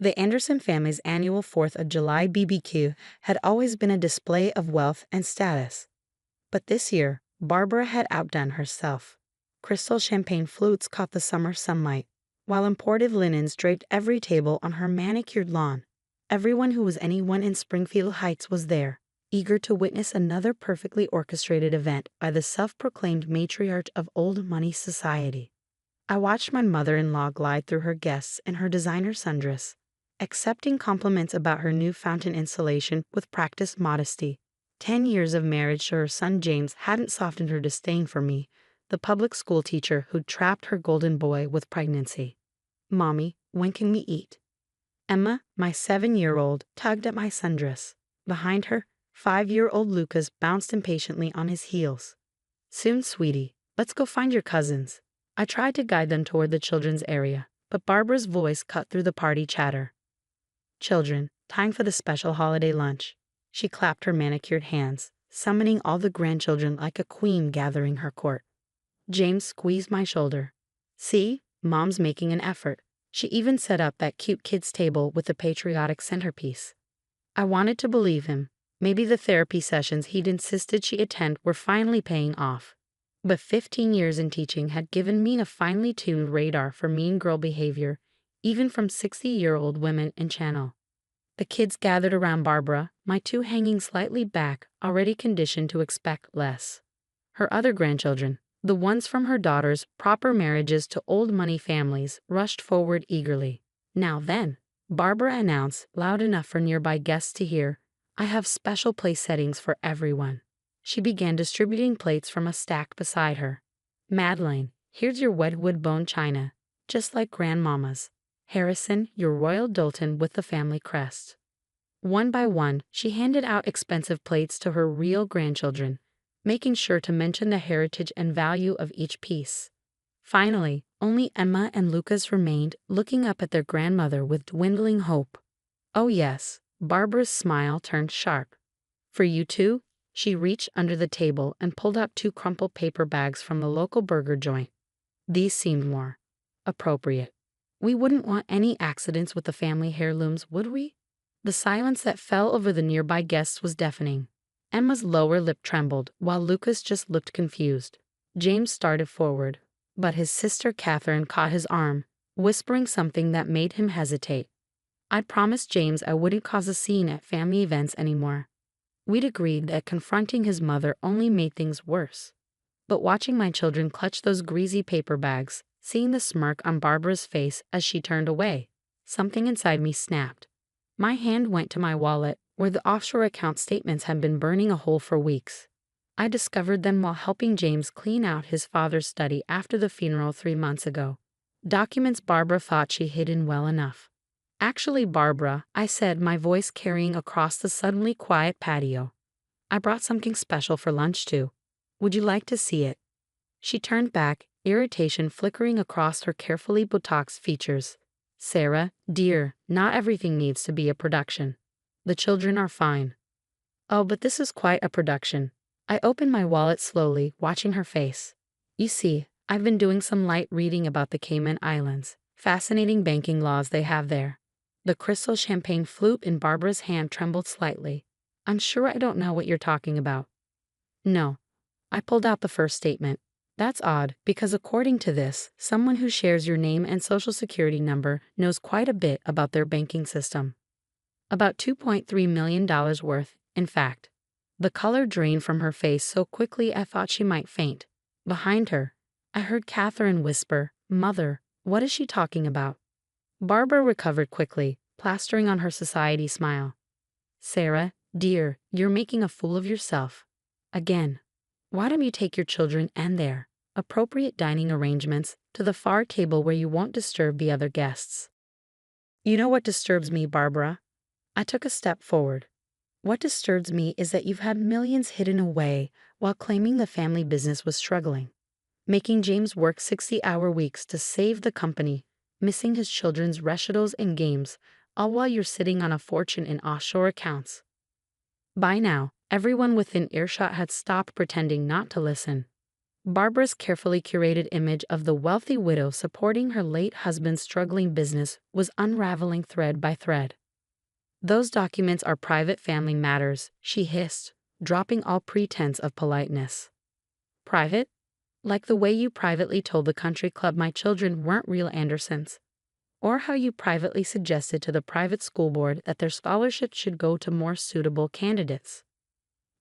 The Anderson family's annual 4th of July BBQ had always been a display of wealth and status. But this year, Barbara had outdone herself. Crystal champagne flutes caught the summer sunlight, while imported linens draped every table on her manicured lawn. Everyone who was anyone in Springfield Heights was there, eager to witness another perfectly orchestrated event by the self-proclaimed matriarch of old money society. I watched my mother-in-law glide through her guests in her designer sundress, accepting compliments about her new fountain installation with practiced modesty. 10 years of marriage to her son James hadn't softened her disdain for me, the public school teacher who'd trapped her golden boy with pregnancy. "Mommy, when can we eat?" Emma, my 7-year-old, tugged at my sundress. Behind her, 5-year-old Lucas bounced impatiently on his heels. "Soon, sweetie. Let's go find your cousins." I tried to guide them toward the children's area, but Barbara's voice cut through the party chatter. "Children, time for the special holiday lunch." She clapped her manicured hands, summoning all the grandchildren like a queen gathering her court. James squeezed my shoulder. "See, Mom's making an effort." She even set up that cute kids' table with the patriotic centerpiece. I wanted to believe him. Maybe the therapy sessions he'd insisted she attend were finally paying off. But 15 years in teaching had given me a finely tuned radar for mean girl behavior, even from 60-year-old women in Channel. The kids gathered around Barbara, my two hanging slightly back, already conditioned to expect less. Her other grandchildren, the ones from her daughter's proper marriages to old money families, rushed forward eagerly. "Now then," Barbara announced, loud enough for nearby guests to hear, "I have special place settings for everyone." She began distributing plates from a stack beside her. "Madeline, here's your wedgwood bone china, just like Grandmama's. Harrison, your royal Doulton with the family crest." One by one, she handed out expensive plates to her real grandchildren, making sure to mention the heritage and value of each piece. Finally, only Emma and Lucas remained, looking up at their grandmother with dwindling hope. "Oh yes," Barbara's smile turned sharp. "For you too?" She reached under the table and pulled out 2 crumpled paper bags from the local burger joint. These seemed more appropriate. We wouldn't want any accidents with the family heirlooms, would we? The silence that fell over the nearby guests was deafening. Emma's lower lip trembled, while Lucas just looked confused. James started forward, but his sister Catherine caught his arm, whispering something that made him hesitate. I'd promised James I wouldn't cause a scene at family events anymore. We'd agreed that confronting his mother only made things worse. But watching my children clutch those greasy paper bags, seeing the smirk on Barbara's face as she turned away, something inside me snapped. My hand went to my wallet, where the offshore account statements had been burning a hole for weeks. I discovered them while helping James clean out his father's study after the funeral 3 months ago. Documents Barbara thought she hidden well enough. "Actually, Barbara," I said, my voice carrying across the suddenly quiet patio, "I brought something special for lunch too. Would you like to see it?" She turned back, irritation flickering across her carefully Botoxed features. "Sarah, dear, not everything needs to be a production. The children are fine." "Oh, but this is quite a production." I opened my wallet slowly, watching her face. "You see, I've been doing some light reading about the Cayman Islands. Fascinating banking laws they have there." The crystal champagne flute in Barbara's hand trembled slightly. "I'm sure I don't know what you're talking about." "No." I pulled out the first statement. "That's odd, because according to this, someone who shares your name and social security number knows quite a bit about their banking system. About $2.3 million worth, in fact." The color drained from her face so quickly I thought she might faint. Behind her, I heard Catherine whisper, "Mother, what is she talking about?" Barbara recovered quickly, plastering on her society smile. "Sarah, dear, you're making a fool of yourself. Again. Why don't you take your children and their appropriate dining arrangements to the far table where you won't disturb the other guests?" "You know what disturbs me, Barbara?" I took a step forward. "What disturbs me is that you've had millions hidden away while claiming the family business was struggling, making James work 60-hour weeks to save the company, missing his children's recitals and games, all while you're sitting on a fortune in offshore accounts." By now, everyone within earshot had stopped pretending not to listen. Barbara's carefully curated image of the wealthy widow supporting her late husband's struggling business was unraveling thread by thread. "Those documents are private family matters," she hissed, dropping all pretense of politeness. "Private? Like the way you privately told the country club my children weren't real Andersons? Or how you privately suggested to the private school board that their scholarships should go to more suitable candidates?"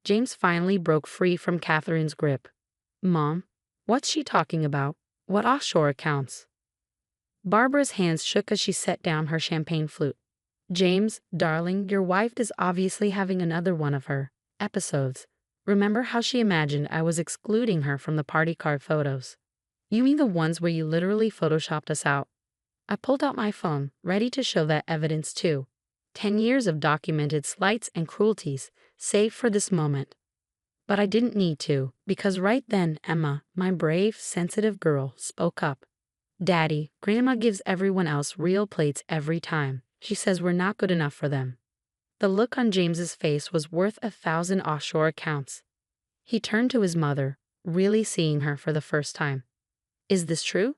James finally broke free from Catherine's grip. "Mom, what's she talking about? What offshore accounts?" Barbara's hands shook as she set down her champagne flute. "James, darling, your wife is obviously having another one of her episodes. Remember how she imagined I was excluding her from the party card photos? You mean the ones where you literally photoshopped us out?" I pulled out my phone, ready to show that evidence too. 10 years of documented slights and cruelties, saved for this moment. But I didn't need to, because right then Emma, my brave, sensitive girl, spoke up. "Daddy, Grandma gives everyone else real plates every time. She says we're not good enough for them." The look on James's face was worth 1,000 offshore accounts. He turned to his mother, really seeing her for the first time. "Is this true?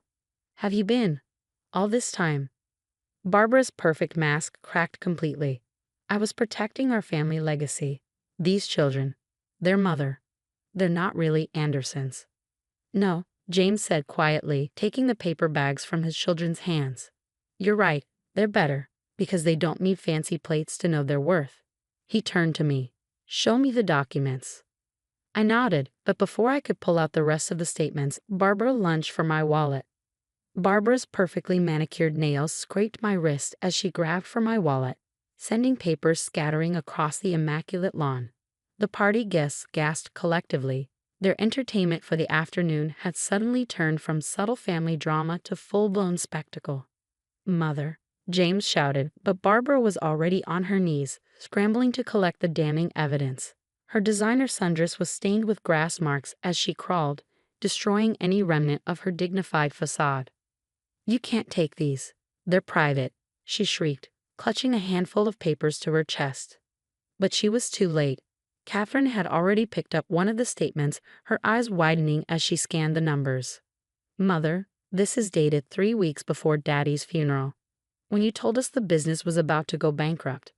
Have you been all this time?" Barbara's perfect mask cracked completely. "I was protecting our family legacy. These children, their mother, they're not really Andersons." "No," James said quietly, taking the paper bags from his children's hands. "You're right, they're better, because they don't need fancy plates to know their worth." He turned to me. "Show me the documents." I nodded, but before I could pull out the rest of the statements, Barbara lunged for my wallet. Barbara's perfectly manicured nails scraped my wrist as she grabbed for my wallet, sending papers scattering across the immaculate lawn. The party guests gasped collectively. Their entertainment for the afternoon had suddenly turned from subtle family drama to full-blown spectacle. "Mother," James shouted, but Barbara was already on her knees, scrambling to collect the damning evidence. Her designer sundress was stained with grass marks as she crawled, destroying any remnant of her dignified facade. "You can't take these. They're private," she shrieked, clutching a handful of papers to her chest. But she was too late. Catherine had already picked up one of the statements, her eyes widening as she scanned the numbers. "Mother, this is dated 3 weeks before Daddy's funeral, when you told us the business was about to go bankrupt.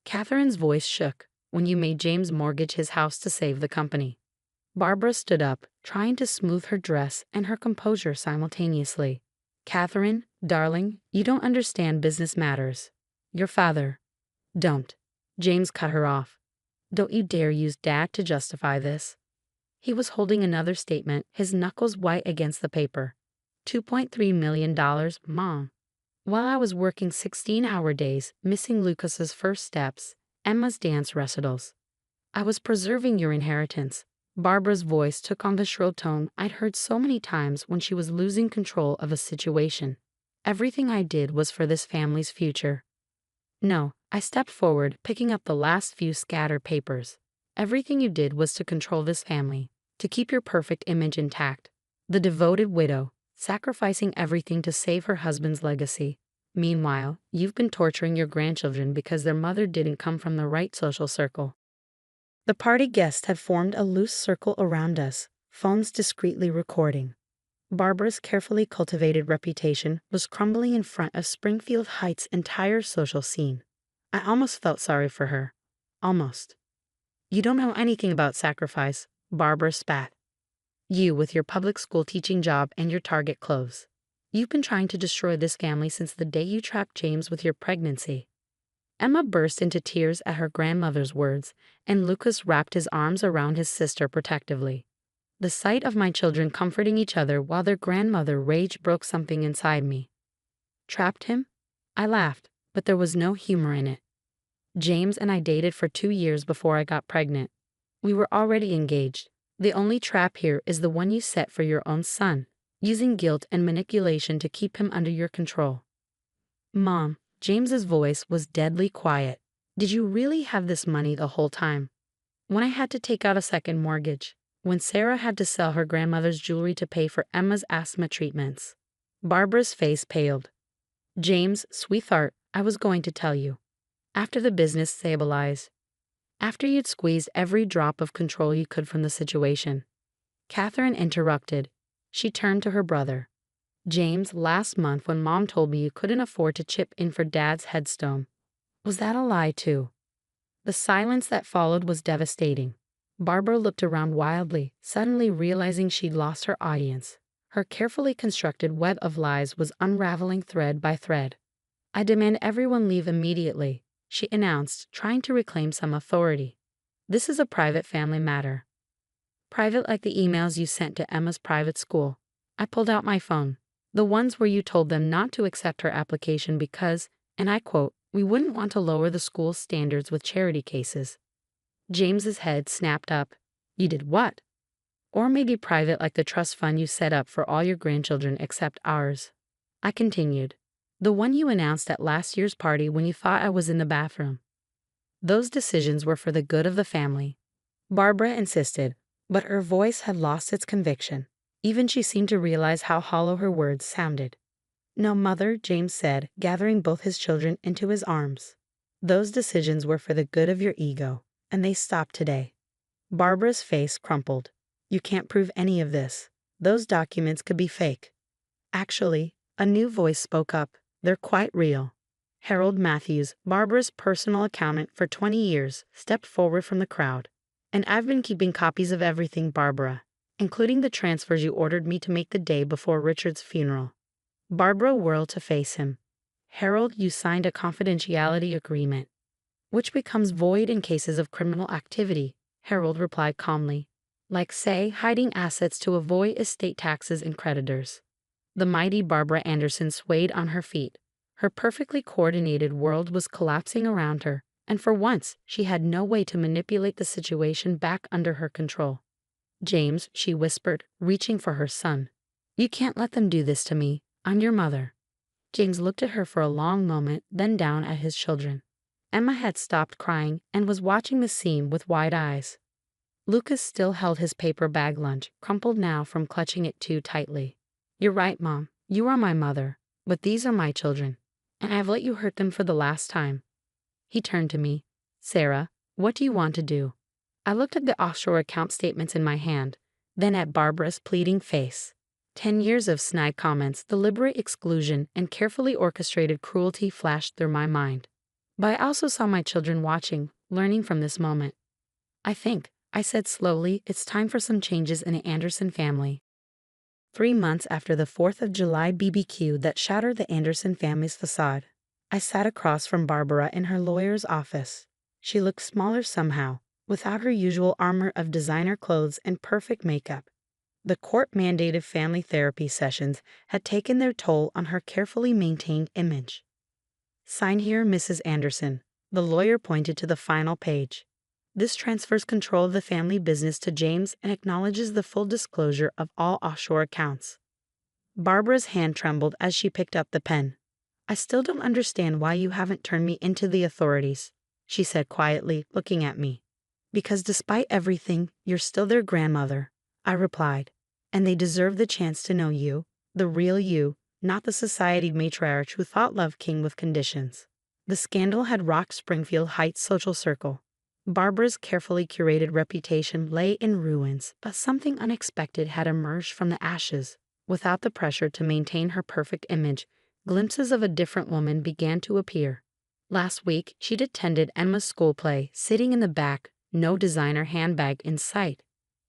Catherine's voice shook. When you made James mortgage his house to save the company." Barbara stood up, trying to smooth her dress and her composure simultaneously. "Catherine, darling, you don't understand business matters. Your father—" "Don't." James cut her off. "Don't you dare use Dad to justify this." He was holding another statement, his knuckles white against the paper. $2.3 million, Mom. While I was working 16-hour days, missing Lucas's first steps, Emma's dance recitals. I was preserving your inheritance." Barbara's voice took on the shrill tone I'd heard so many times when she was losing control of a situation. "Everything I did was for this family's future." "No," I stepped forward, picking up the last few scattered papers. "Everything you did was to control this family, to keep your perfect image intact. The devoted widow, sacrificing everything to save her husband's legacy. Meanwhile, you've been torturing your grandchildren because their mother didn't come from the right social circle." The party guests had formed a loose circle around us, phones discreetly recording. Barbara's carefully cultivated reputation was crumbling in front of Springfield Heights' entire social scene. I almost felt sorry for her. Almost. "You don't know anything about sacrifice," Barbara spat. "You with your public school teaching job and your Target clothes. You've been trying to destroy this family since the day you trapped James with your pregnancy." Emma burst into tears at her grandmother's words, and Lucas wrapped his arms around his sister protectively. The sight of my children comforting each other while their grandmother raged broke something inside me. "Trapped him?" I laughed, but there was no humor in it. "James and I dated for 2 years before I got pregnant. We were already engaged. The only trap here is the one you set for your own son, using guilt and manipulation to keep him under your control." "Mom," James's voice was deadly quiet. "Did you really have this money the whole time? When I had to take out a second mortgage? When Sarah had to sell her grandmother's jewelry to pay for Emma's asthma treatments?" Barbara's face paled. "James, sweetheart, I was going to tell you. After the business stabilized. After you'd squeezed every drop of control you could from the situation. Catherine interrupted. She turned to her brother. James, last month when Mom told me you couldn't afford to chip in for Dad's headstone. Was that a lie too? The silence that followed was devastating. Barbara looked around wildly, suddenly realizing she'd lost her audience. Her carefully constructed web of lies was unraveling thread by thread. I demand everyone leave immediately, she announced, trying to reclaim some authority. This is a private family matter. Private like the emails you sent to Emma's private school. I pulled out my phone. The ones where you told them not to accept her application because, and I quote, we wouldn't want to lower the school's standards with charity cases. James's head snapped up. You did what? Or maybe private like the trust fund you set up for all your grandchildren except ours. I continued. The one you announced at last year's party when you thought I was in the bathroom. Those decisions were for the good of the family. Barbara insisted, but her voice had lost its conviction. Even she seemed to realize how hollow her words sounded. No, Mother, James said, gathering both his children into his arms. Those decisions were for the good of your ego, and they stopped today. Barbara's face crumpled. You can't prove any of this. Those documents could be fake. Actually, a new voice spoke up. They're quite real. Harold Matthews, Barbara's personal accountant for 20 years, stepped forward from the crowd. And I've been keeping copies of everything, Barbara, including the transfers you ordered me to make the day before Richard's funeral. Barbara whirled to face him. Harold, you signed a confidentiality agreement, which becomes void in cases of criminal activity, Harold replied calmly. Like, say, hiding assets to avoid estate taxes and creditors. The mighty Barbara Anderson swayed on her feet. Her perfectly coordinated world was collapsing around her, and for once, she had no way to manipulate the situation back under her control. James, she whispered, reaching for her son. You can't let them do this to me. I'm your mother. James looked at her for a long moment, then down at his children. Emma had stopped crying and was watching the scene with wide eyes. Lucas still held his paper bag lunch, crumpled now from clutching it too tightly. You're right, Mom. You are my mother, but these are my children, and I've let you hurt them for the last time. He turned to me. Sarah, what do you want to do? I looked at the offshore account statements in my hand, then at Barbara's pleading face. 10 years of snide comments, deliberate exclusion, and carefully orchestrated cruelty flashed through my mind. But I also saw my children watching, learning from this moment. I said slowly, it's time for some changes in the Anderson family. 3 months after the 4th of July BBQ that shattered the Anderson family's facade, I sat across from Barbara in her lawyer's office. She looked smaller somehow, without her usual armor of designer clothes and perfect makeup. The court-mandated family therapy sessions had taken their toll on her carefully maintained image. Sign here, Mrs. Anderson. The lawyer pointed to the final page. This transfers control of the family business to James and acknowledges the full disclosure of all offshore accounts. Barbara's hand trembled as she picked up the pen. I still don't understand why you haven't turned me into the authorities, she said quietly, looking at me. Because despite everything, you're still their grandmother, I replied, and they deserve the chance to know you, the real you, not the society matriarch who thought love came with conditions. The scandal had rocked Springfield Heights' social circle. Barbara's carefully curated reputation lay in ruins, but something unexpected had emerged from the ashes. Without the pressure to maintain her perfect image, glimpses of a different woman began to appear. Last week, she'd attended Emma's school play, sitting in the back, no designer handbag in sight.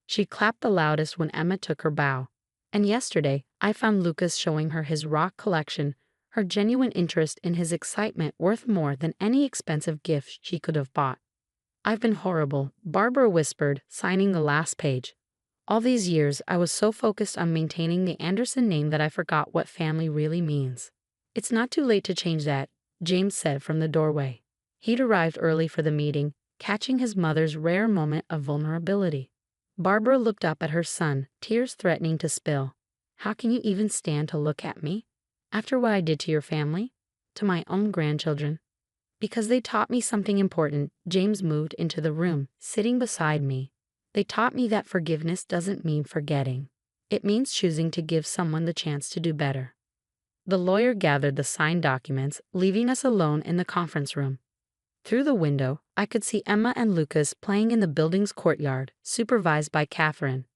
She clapped the loudest when Emma took her bow. And yesterday, I found Lucas showing her his rock collection, her genuine interest in his excitement worth more than any expensive gift she could have bought. I've been horrible, Barbara whispered, signing the last page. All these years, I was so focused on maintaining the Anderson name that I forgot what family really means. It's not too late to change that, James said from the doorway. He'd arrived early for the meeting, catching his mother's rare moment of vulnerability. Barbara looked up at her son, tears threatening to spill. How can you even stand to look at me? After what I did to your family? To my own grandchildren? Because they taught me something important, James moved into the room, sitting beside me. They taught me that forgiveness doesn't mean forgetting. It means choosing to give someone the chance to do better. The lawyer gathered the signed documents, leaving us alone in the conference room. Through the window, I could see Emma and Lucas playing in the building's courtyard, supervised by Catherine.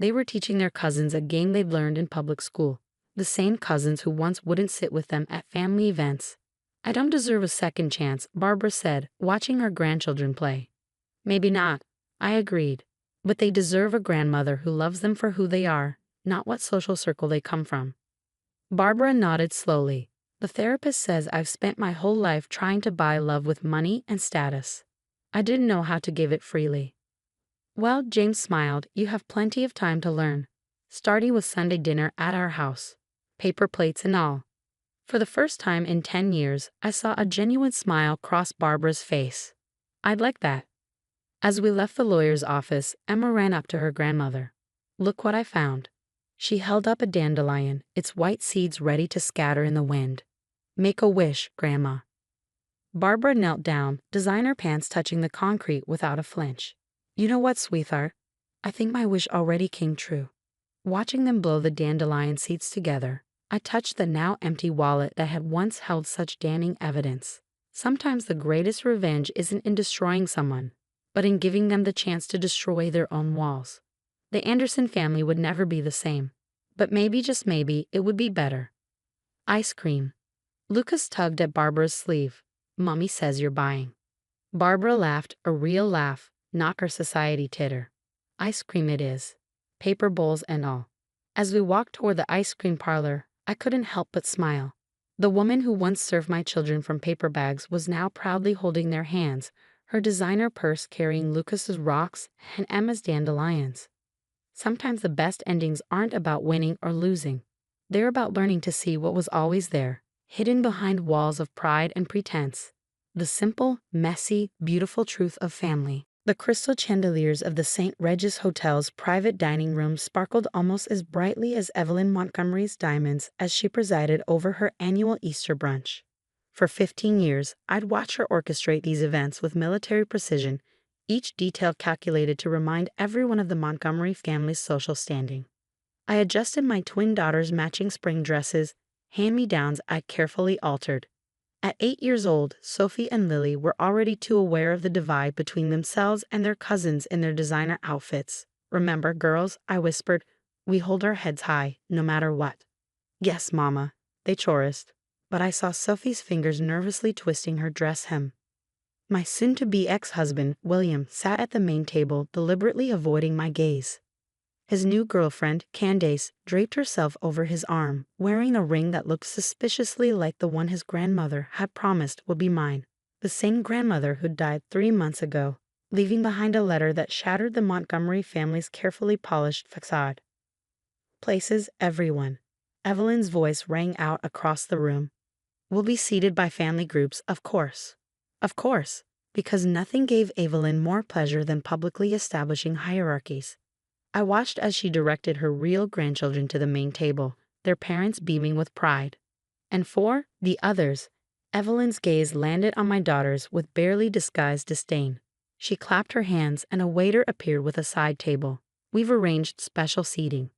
They were teaching their cousins a game they'd learned in public school. The same cousins who once wouldn't sit with them at family events. I don't deserve a second chance, Barbara said, watching her grandchildren play. Maybe not, I agreed. But they deserve a grandmother who loves them for who they are, not what social circle they come from. Barbara nodded slowly. The therapist says I've spent my whole life trying to buy love with money and status. I didn't know how to give it freely. Well, James smiled, you have plenty of time to learn. Starting with Sunday dinner at our house. Paper plates and all. For the first time in 10 years, I saw a genuine smile cross Barbara's face. I'd like that. As we left the lawyer's office, Emma ran up to her grandmother. Look what I found. She held up a dandelion, its white seeds ready to scatter in the wind. Make a wish, Grandma. Barbara knelt down, designer pants touching the concrete without a flinch. You know what, sweetheart? I think my wish already came true. Watching them blow the dandelion seeds together, I touched the now empty wallet that had once held such damning evidence. Sometimes the greatest revenge isn't in destroying someone, but in giving them the chance to destroy their own walls. The Anderson family would never be the same. But maybe, just maybe, it would be better. Ice cream. Lucas tugged at Barbara's sleeve. Mommy says you're buying. Barbara laughed, a real laugh, not her society titter. Ice cream it is. Paper bowls and all. As we walked toward the ice cream parlor, I couldn't help but smile. The woman who once served my children from paper bags was now proudly holding their hands, her designer purse carrying Lucas's rocks and Emma's dandelions. Sometimes the best endings aren't about winning or losing. They're about learning to see what was always there, hidden behind walls of pride and pretense. The simple, messy, beautiful truth of family. The crystal chandeliers of the St. Regis Hotel's private dining room sparkled almost as brightly as Evelyn Montgomery's diamonds as she presided over her annual Easter brunch. For 15 years, I'd watched her orchestrate these events with military precision, each detail calculated to remind everyone of the Montgomery family's social standing. I adjusted my twin daughters' matching spring dresses, hand-me-downs I'd carefully altered. At 8 years old, Sophie and Lily were already too aware of the divide between themselves and their cousins in their designer outfits. Remember, girls, I whispered, we hold our heads high, no matter what. Yes, Mama, they chorused, but I saw Sophie's fingers nervously twisting her dress hem. My soon-to-be ex-husband, William, sat at the main table, deliberately avoiding my gaze. His new girlfriend, Candace, draped herself over his arm, wearing a ring that looked suspiciously like the one his grandmother had promised would be mine. The same grandmother who died 3 months ago, leaving behind a letter that shattered the Montgomery family's carefully polished facade. Places, everyone. Evelyn's voice rang out across the room. We'll be seated by family groups, of course. Of course, because nothing gave Evelyn more pleasure than publicly establishing hierarchies. I watched as she directed her real grandchildren to the main table, their parents beaming with pride. And for the others, Evelyn's gaze landed on my daughters with barely disguised disdain. She clapped her hands and a waiter appeared with a side table. We've arranged special seating.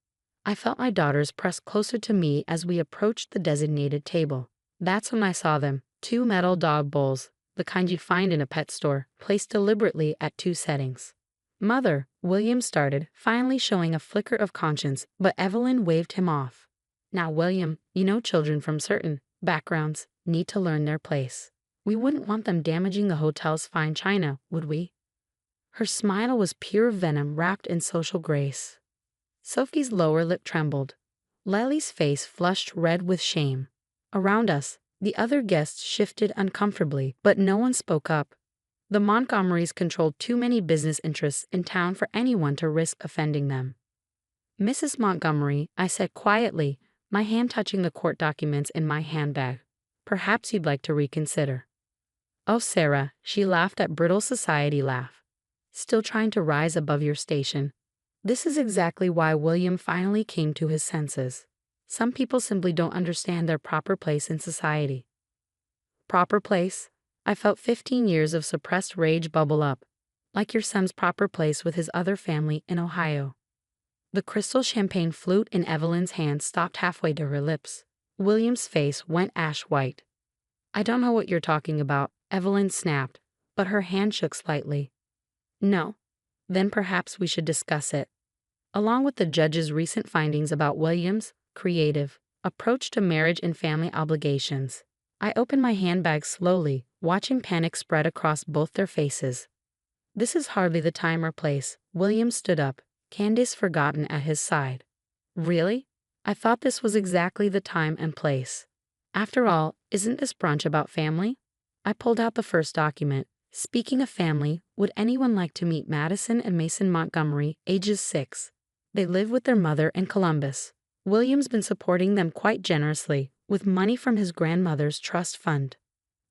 I felt my daughters press closer to me as we approached the designated table. That's when I saw them, 2 metal dog bowls, the kind you'd find in a pet store, placed deliberately at 2 settings. Mother, William started, finally showing a flicker of conscience, but Evelyn waved him off. Now, William, you know children from certain backgrounds need to learn their place. We wouldn't want them damaging the hotel's fine china, would we? Her smile was pure venom wrapped in social grace. Sophie's lower lip trembled. Lily's face flushed red with shame. Around us, the other guests shifted uncomfortably, but no one spoke up. The Montgomerys controlled too many business interests in town for anyone to risk offending them. Mrs. Montgomery, I said quietly, my hand touching the court documents in my handbag. Perhaps you'd like to reconsider. Oh, Sarah, she laughed that brittle society laugh. Still trying to rise above your station. This is exactly why William finally came to his senses. Some people simply don't understand their proper place in society. Proper place? I felt 15 years of suppressed rage bubble up, like your son's proper place with his other family in Ohio. The crystal champagne flute in Evelyn's hand stopped halfway to her lips. William's face went ash white. I don't know what you're talking about, Evelyn snapped, but her hand shook slightly. No. Then perhaps we should discuss it. along with the judge's recent findings about William's creative approach to marriage and family obligations. I opened my handbag slowly, watching panic spread across both their faces. This is hardly the time or place. William stood up, Candace forgotten at his side. Really? I thought this was exactly the time and place. After all, isn't this brunch about family? I pulled out the first document. Speaking of family, would anyone like to meet Madison and Mason Montgomery, ages 6? They live with their mother in Columbus. William's been supporting them quite generously, with money from his grandmother's trust fund.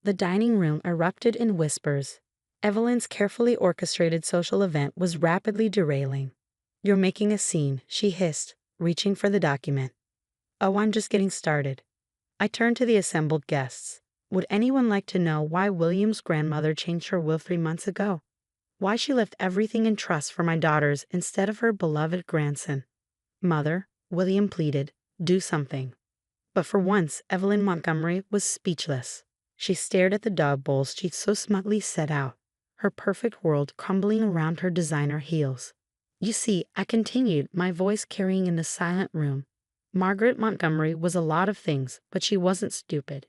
The dining room erupted in whispers. Evelyn's carefully orchestrated social event was rapidly derailing. "You're making a scene," she hissed, reaching for the document. "Oh, I'm just getting started." I turned to the assembled guests. Would anyone like to know why William's grandmother changed her will 3 months ago? Why she left everything in trust for my daughters instead of her beloved grandson? "Mother," William pleaded, "do something." But for once, Evelyn Montgomery was speechless. She stared at the dog bowls she'd so smugly set out, her perfect world crumbling around her designer heels. "You see," I continued, my voice carrying in the silent room, "Margaret Montgomery was a lot of things, but she wasn't stupid.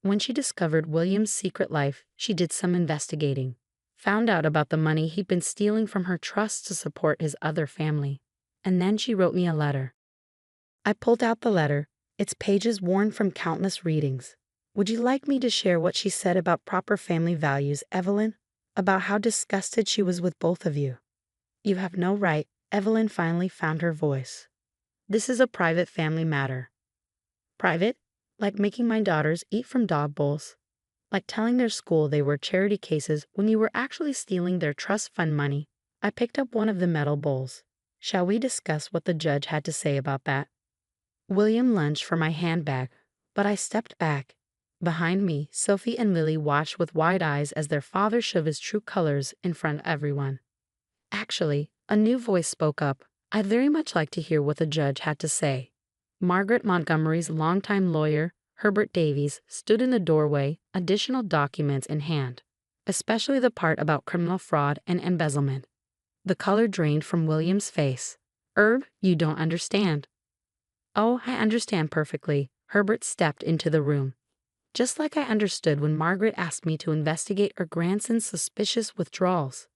When she discovered William's secret life, she did some investigating. Found out about the money he'd been stealing from her trust to support his other family. And then she wrote me a letter." I pulled out the letter, its pages worn from countless readings. "Would you like me to share what she said about proper family values, Evelyn? About how disgusted she was with both of you?" "You have no right." Evelyn finally found her voice. "This is a private family matter." "Private? Like making my daughters eat from dog bowls? Like telling their school they were charity cases when you were actually stealing their trust fund money?" I picked up one of the metal bowls. "Shall we discuss what the judge had to say about that?" William lunged for my handbag, but I stepped back. Behind me, Sophie and Lily watched with wide eyes as their father showed his true colors in front of everyone. Actually, a new voice spoke up. "I'd very much like to hear what the judge had to say." Margaret Montgomery's longtime lawyer, Herbert Davies, stood in the doorway, additional documents in hand, especially the part about criminal fraud and embezzlement. The color drained from William's face. "Herb, you don't understand." "Oh, I understand perfectly." Herbert stepped into the room. "Just like I understood when Margaret asked me to investigate her grandson's suspicious withdrawals.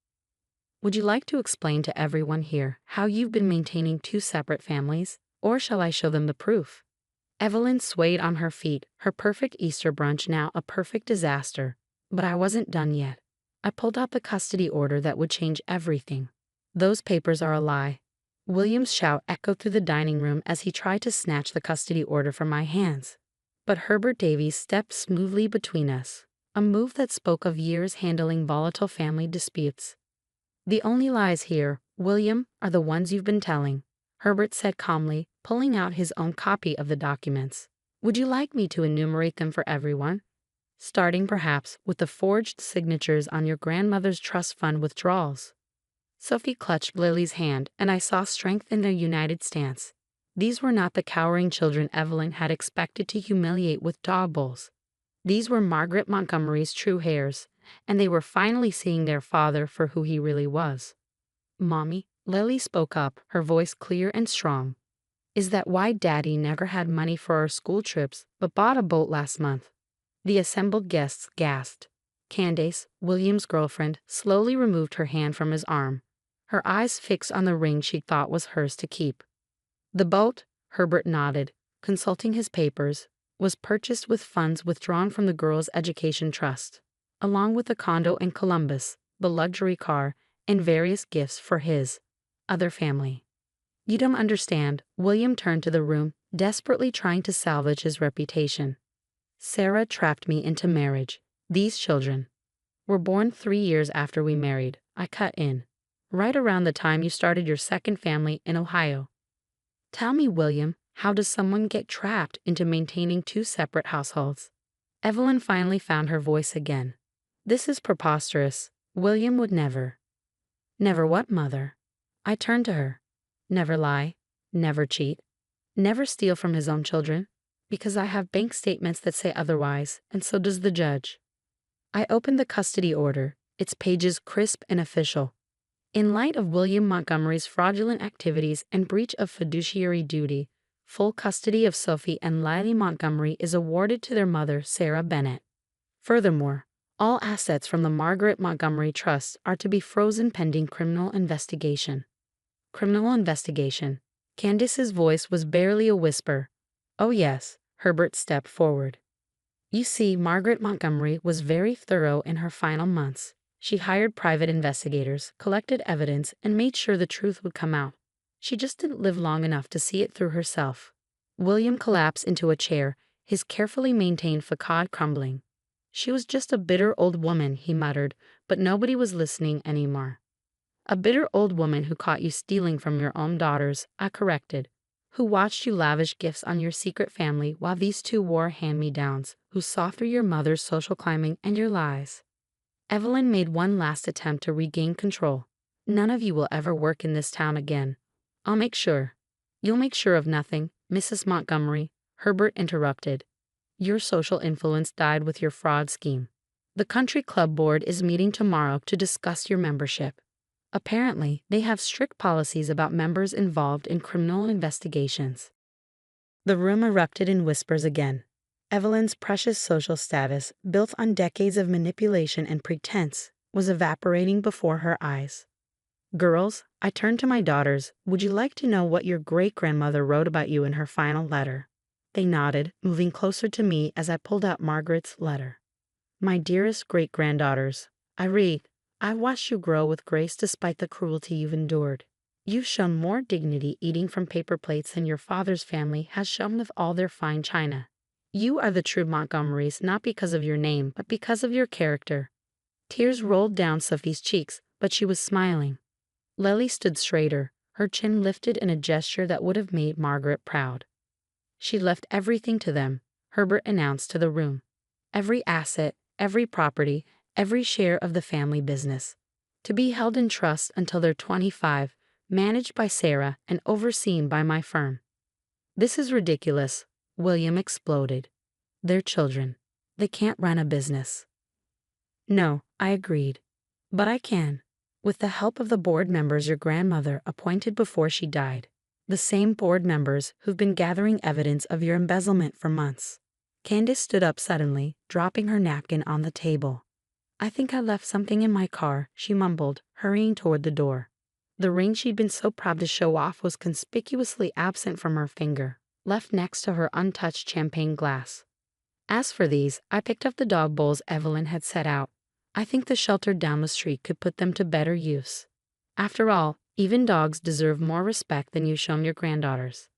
Would you like to explain to everyone here how you've been maintaining 2 separate families, or shall I show them the proof?" Evelyn swayed on her feet, her perfect Easter brunch now a perfect disaster. But I wasn't done yet. I pulled out the custody order that would change everything. "Those papers are a lie." William's shout echoed through the dining room as he tried to snatch the custody order from my hands. But Herbert Davies stepped smoothly between us, a move that spoke of years handling volatile family disputes. "The only lies here, William, are the ones you've been telling," Herbert said calmly, pulling out his own copy of the documents. "Would you like me to enumerate them for everyone? Starting perhaps with the forged signatures on your grandmother's trust fund withdrawals." Sophie clutched Lily's hand, and I saw strength in their united stance. These were not the cowering children Evelyn had expected to humiliate with dog bowls. These were Margaret Montgomery's true heirs, and they were finally seeing their father for who he really was. "Mommy," Lily spoke up, her voice clear and strong. "Is that why Daddy never had money for our school trips, but bought a boat last month?" The assembled guests gasped. Candace, William's girlfriend, slowly removed her hand from his arm, her eyes fixed on the ring she thought was hers to keep. "The boat," Herbert nodded, consulting his papers, "was purchased with funds withdrawn from the girls' education trust, along with the condo in Columbus, the luxury car, and various gifts for his other family." "You don't understand." William turned to the room, desperately trying to salvage his reputation. "Sarah trapped me into marriage. These children were born 3 years after we married. I cut in, right around the time you started your second family in Ohio. Tell me, William, how does someone get trapped into maintaining 2 separate households?" Evelyn finally found her voice again. "This is preposterous. William would never." "Never what, Mother?" I turned to her. "Never lie, never cheat, never steal from his own children, because I have bank statements that say otherwise, and so does the judge." I opened the custody order, its pages crisp and official. In light of William Montgomery's fraudulent activities and breach of fiduciary duty, full custody of Sophie and Lily Montgomery is awarded to their mother, Sarah Bennett. Furthermore, all assets from the Margaret Montgomery Trust are to be frozen pending criminal investigation. Criminal investigation. Candace's voice was barely a whisper. Oh yes, Herbert stepped forward. You see, Margaret Montgomery was very thorough in her final months. She hired private investigators, collected evidence, and made sure the truth would come out. She just didn't live long enough to see it through herself. William collapsed into a chair, his carefully maintained facade crumbling. She was just a bitter old woman, he muttered, but nobody was listening anymore. A bitter old woman who caught you stealing from your own daughters, I corrected. Who watched you lavish gifts on your secret family while these two wore hand-me-downs, who saw through your mother's social climbing and your lies. Evelyn made one last attempt to regain control. None of you will ever work in this town again. I'll make sure. You'll make sure of nothing, Mrs. Montgomery, Herbert interrupted. Your social influence died with your fraud scheme. The country club board is meeting tomorrow to discuss your membership. Apparently, they have strict policies about members involved in criminal investigations. The room erupted in whispers again. Evelyn's precious social status, built on decades of manipulation and pretense, was evaporating before her eyes. Girls, I turned to my daughters. Would you like to know what your great-grandmother wrote about you in her final letter? They nodded, moving closer to me as I pulled out Margaret's letter. My dearest great-granddaughters, I read, I watched you grow with grace despite the cruelty you've endured. You've shown more dignity eating from paper plates than your father's family has shown with all their fine china. You are the true Montgomerys not because of your name, but because of your character. Tears rolled down Sophie's cheeks, but she was smiling. Lily stood straighter, her chin lifted in a gesture that would have made Margaret proud. She left everything to them, Herbert announced to the room. Every asset, every property, every share of the family business. To be held in trust until they're 25, managed by Sarah and overseen by my firm. This is ridiculous, William exploded. They're children. They can't run a business. No, I agreed. But I can. With the help of the board members your grandmother appointed before she died. The same board members who've been gathering evidence of your embezzlement for months. Candace stood up suddenly, dropping her napkin on the table. I think I left something in my car, she mumbled, hurrying toward the door. The ring she'd been so proud to show off was conspicuously absent from her finger, left next to her untouched champagne glass. As for these, I picked up the dog bowls Evelyn had set out. I think the shelter down the street could put them to better use. After all, even dogs deserve more respect than you've shown your granddaughters.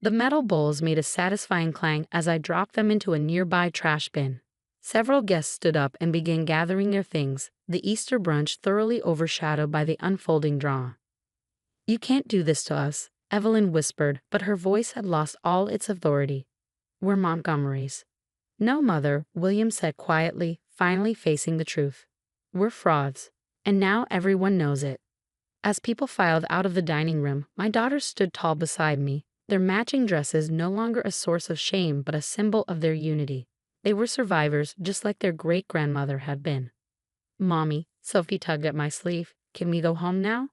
The metal bowls made a satisfying clang as I dropped them into a nearby trash bin. Several guests stood up and began gathering their things, the Easter brunch thoroughly overshadowed by the unfolding drama. You can't do this to us, Evelyn whispered, but her voice had lost all its authority. We're Montgomerys. No, Mother, William said quietly, finally facing the truth. We're frauds. And now everyone knows it. As people filed out of the dining room, my daughters stood tall beside me, their matching dresses no longer a source of shame but a symbol of their unity. They were survivors just like their great-grandmother had been. Mommy, Sophie tugged at my sleeve, can we go home now?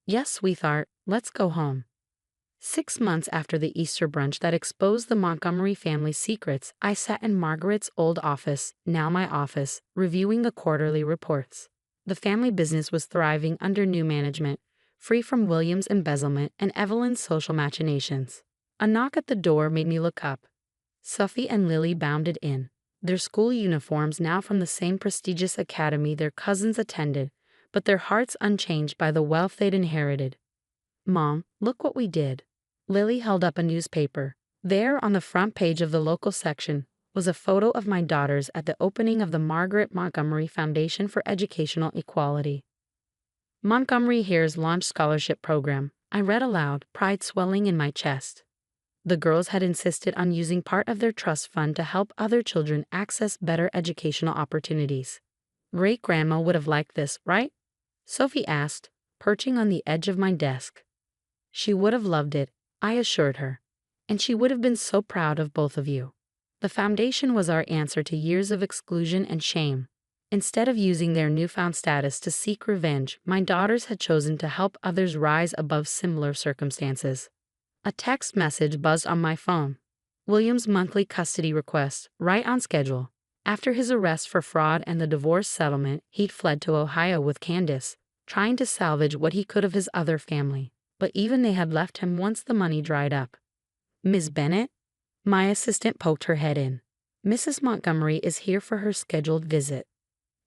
Yes, sweetheart, let's go home. 6 months after the Easter brunch that exposed the Montgomery family's secrets, I sat in Margaret's old office, now my office, reviewing the quarterly reports. The family business was thriving under new management, free from William's embezzlement and Evelyn's social machinations. A knock at the door made me look up. Sophie and Lily bounded in, their school uniforms now from the same prestigious academy their cousins attended, but their hearts unchanged by the wealth they'd inherited. Mom, look what we did. Lily held up a newspaper. There, on the front page of the local section, was a photo of my daughters at the opening of the Margaret Montgomery Foundation for Educational Equality. Montgomery Hare's launch scholarship program, I read aloud, pride swelling in my chest. The girls had insisted on using part of their trust fund to help other children access better educational opportunities. Great-grandma would have liked this, right? Sophie asked, perching on the edge of my desk. She would have loved it, I assured her. And she would have been so proud of both of you. The foundation was our answer to years of exclusion and shame. Instead of using their newfound status to seek revenge, my daughters had chosen to help others rise above similar circumstances. A text message buzzed on my phone. William's monthly custody request, right on schedule. After his arrest for fraud and the divorce settlement, he'd fled to Ohio with Candace, trying to salvage what he could of his other family. But even they had left him once the money dried up. "Miss Bennett?" My assistant poked her head in. "Mrs. Montgomery is here for her scheduled visit."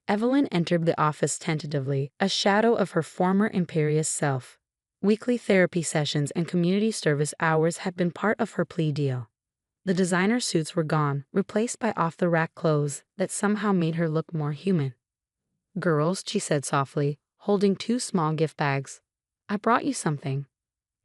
Evelyn entered the office tentatively, a shadow of her former imperious self. Weekly therapy sessions and community service hours had been part of her plea deal. The designer suits were gone, replaced by off-the-rack clothes that somehow made her look more human. "Girls," she said softly, holding two small gift bags. "I brought you something."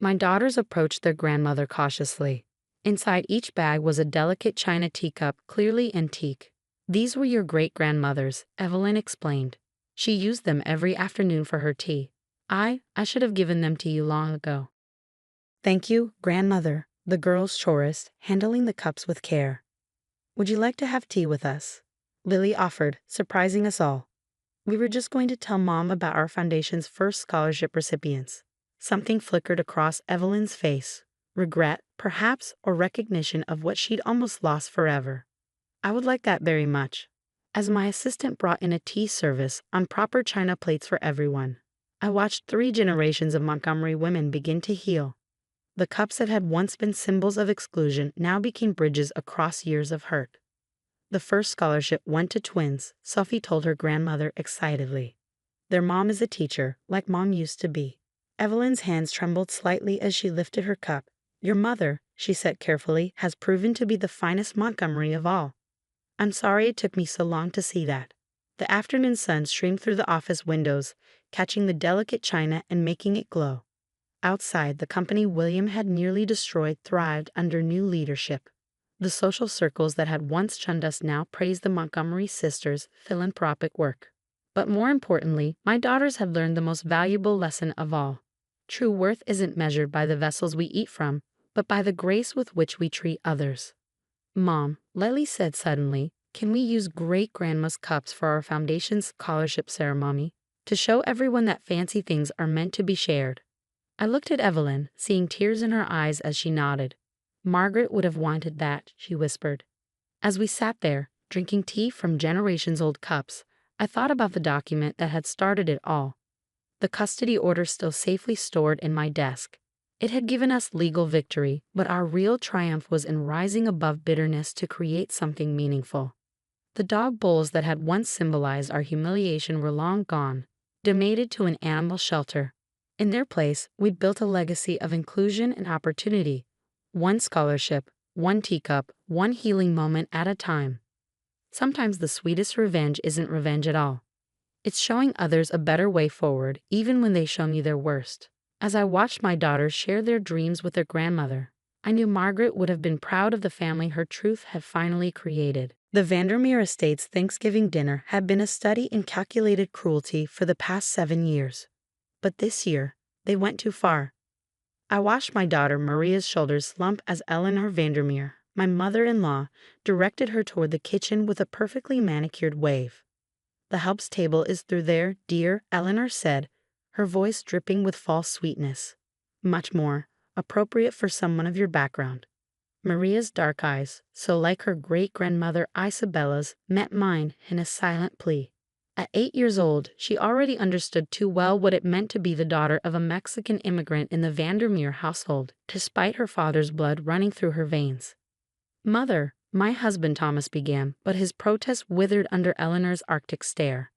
My daughters approached their grandmother cautiously. Inside each bag was a delicate china teacup, clearly antique. "These were your great-grandmother's," Evelyn explained. "She used them every afternoon for her tea. I should have given them to you long ago." "Thank you, grandmother," the girls chorused, handling the cups with care. "Would you like to have tea with us?" Lily offered, surprising us all. "We were just going to tell Mom about our foundation's first scholarship recipients." Something flickered across Evelyn's face. Regret, perhaps, or recognition of what she'd almost lost forever. "I would like that very much." As my assistant brought in a tea service on proper china plates for everyone, I watched 3 generations of Montgomery women begin to heal. The cups that had once been symbols of exclusion now became bridges across years of hurt. "The first scholarship went to twins," Sophie told her grandmother excitedly. "Their mom is a teacher, like Mom used to be." Evelyn's hands trembled slightly as she lifted her cup. "Your mother," she said carefully, "has proven to be the finest Montgomery of all." I'm sorry it took me so long to see that. The afternoon sun streamed through the office windows, catching the delicate china and making it glow. Outside, the company William had nearly destroyed thrived under new leadership. The social circles that had once shunned us now praised the Montgomery sisters' philanthropic work. But more importantly, my daughters had learned the most valuable lesson of all. True worth isn't measured by the vessels we eat from, but by the grace with which we treat others. "Mom," Lily said suddenly, "can we use great-grandma's cups for our foundation's scholarship ceremony? To show everyone that fancy things are meant to be shared." I looked at Evelyn, seeing tears in her eyes as she nodded. "Margaret would have wanted that," she whispered. As we sat there, drinking tea from generations-old cups, I thought about the document that had started it all. The custody order still safely stored in my desk. It had given us legal victory, but our real triumph was in rising above bitterness to create something meaningful. The dog bowls that had once symbolized our humiliation were long gone, donated to an animal shelter. In their place, we'd built a legacy of inclusion and opportunity. One scholarship, one teacup, one healing moment at a time. Sometimes the sweetest revenge isn't revenge at all. It's showing others a better way forward, even when they show me their worst. As I watched my daughters share their dreams with their grandmother, I knew Margaret would have been proud of the family her truth had finally created. The Vandermeer Estates Thanksgiving dinner had been a study in calculated cruelty for the past 7 years. But this year, they went too far. I watched my daughter Maria's shoulders slump as Eleanor Vandermeer, my mother-in-law, directed her toward the kitchen with a perfectly manicured wave. "The helps table is through there, dear," Eleanor said, her voice dripping with false sweetness. "Much more appropriate for someone of your background." Maria's dark eyes, so like her great-grandmother Isabella's, met mine in a silent plea. At 8 years old, she already understood too well what it meant to be the daughter of a Mexican immigrant in the Vandermeer household, despite her father's blood running through her veins. "Mother," my husband Thomas began, but his protest withered under Eleanor's Arctic stare.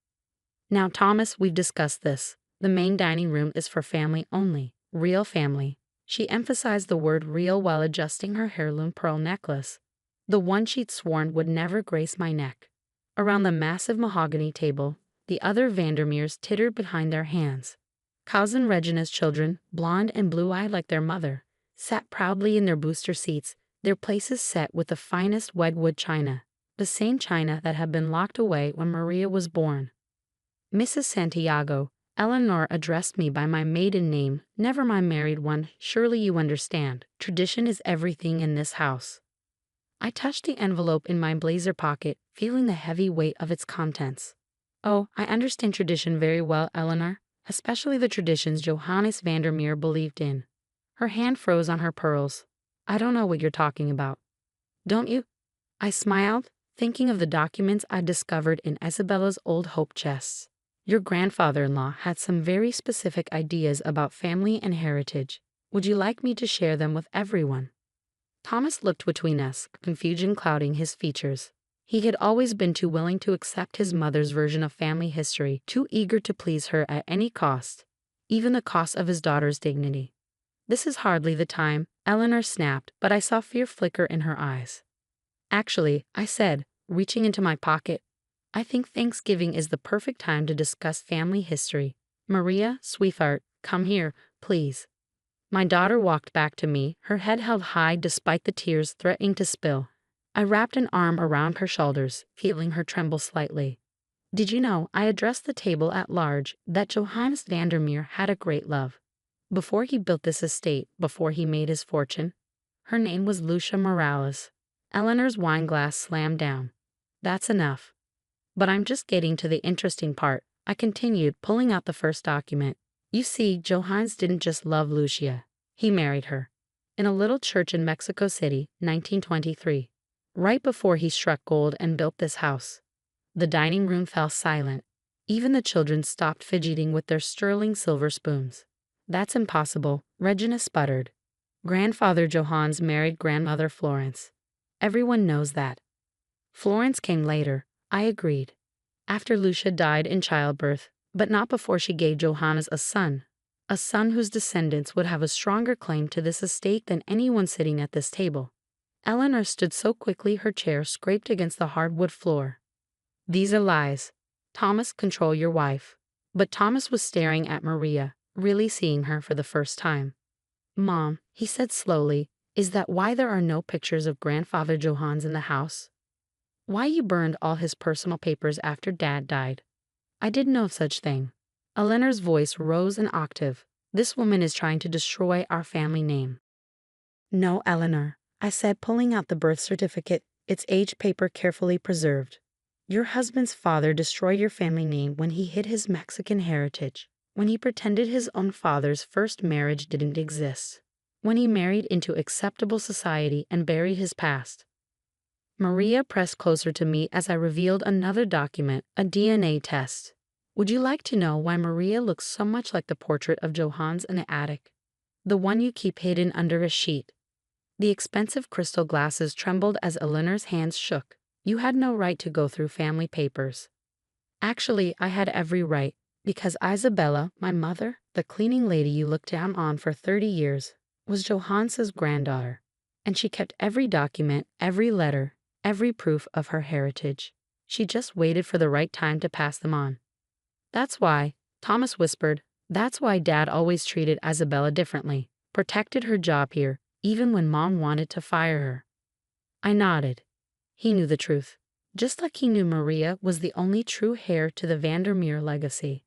"Now, Thomas, we've discussed this. The main dining room is for family only, real family." She emphasized the word real while adjusting her heirloom pearl necklace, the one she'd sworn would never grace my neck. Around the massive mahogany table, the other Vandermeers tittered behind their hands. Cousin Regina's children, blonde and blue-eyed like their mother, sat proudly in their booster seats, their places set with the finest Wedgwood china, the same china that had been locked away when Maria was born. "Mrs. Santiago," Eleanor addressed me by my maiden name, never my married one. "Surely you understand. Tradition is everything in this house." I touched the envelope in my blazer pocket, feeling the heavy weight of its contents. Oh, I understand tradition very well, Eleanor, especially the traditions Johannes Vandermeer believed in. Her hand froze on her pearls. I don't know what you're talking about. Don't you? I smiled, thinking of the documents I discovered in Isabella's old hope chests. Your grandfather-in-law had some very specific ideas about family and heritage. Would you like me to share them with everyone? Thomas looked between us, confusion clouding his features. He had always been too willing to accept his mother's version of family history, too eager to please her at any cost, even the cost of his daughter's dignity. This is hardly the time, Eleanor snapped, but I saw fear flicker in her eyes. Actually, I said, reaching into my pocket, I think Thanksgiving is the perfect time to discuss family history. Maria, sweetheart, come here, please. My daughter walked back to me, her head held high despite the tears threatening to spill. I wrapped an arm around her shoulders, feeling her tremble slightly. Did you know I addressed the table at large that Johannes Vandermeer had a great love? Before he built this estate, before he made his fortune, her name was Lucia Morales. Eleanor's wineglass slammed down. That's enough. But I'm just getting to the interesting part, I continued, pulling out the first document. You see, Johannes didn't just love Lucia. He married her. In a little church in Mexico City, 1923. Right before he struck gold and built this house. The dining room fell silent. Even the children stopped fidgeting with their sterling silver spoons. That's impossible, Regina sputtered. Grandfather Johannes married grandmother Florence. Everyone knows that. Florence came later, I agreed. After Lucia died in childbirth, but not before she gave Johannes a son whose descendants would have a stronger claim to this estate than anyone sitting at this table. Eleanor stood so quickly her chair scraped against the hardwood floor. These are lies. Thomas, control your wife. But Thomas was staring at Maria, really seeing her for the first time. Mom, he said slowly, is that why there are no pictures of grandfather Johannes in the house? Why you burned all his personal papers after Dad died? I did no such thing. Eleanor's voice rose an octave. This woman is trying to destroy our family name. No, Eleanor, I said, pulling out the birth certificate, its aged paper carefully preserved. Your husband's father destroyed your family name when he hid his Mexican heritage, when he pretended his own father's first marriage didn't exist, when he married into acceptable society and buried his past. Maria pressed closer to me as I revealed another document, a DNA test. Would you like to know why Maria looks so much like the portrait of Johannes in the attic? The one you keep hidden under a sheet. The expensive crystal glasses trembled as Eleanor's hands shook. You had no right to go through family papers. Actually, I had every right, because Isabella, my mother, the cleaning lady you looked down on for 30 years, was Johannes's granddaughter, and she kept every document, every letter, every proof of her heritage. She just waited for the right time to pass them on. That's why, Thomas whispered, that's why Dad always treated Isabella differently, protected her job here, even when Mom wanted to fire her. I nodded. He knew the truth, just like he knew Maria was the only true heir to the Vandermeer legacy.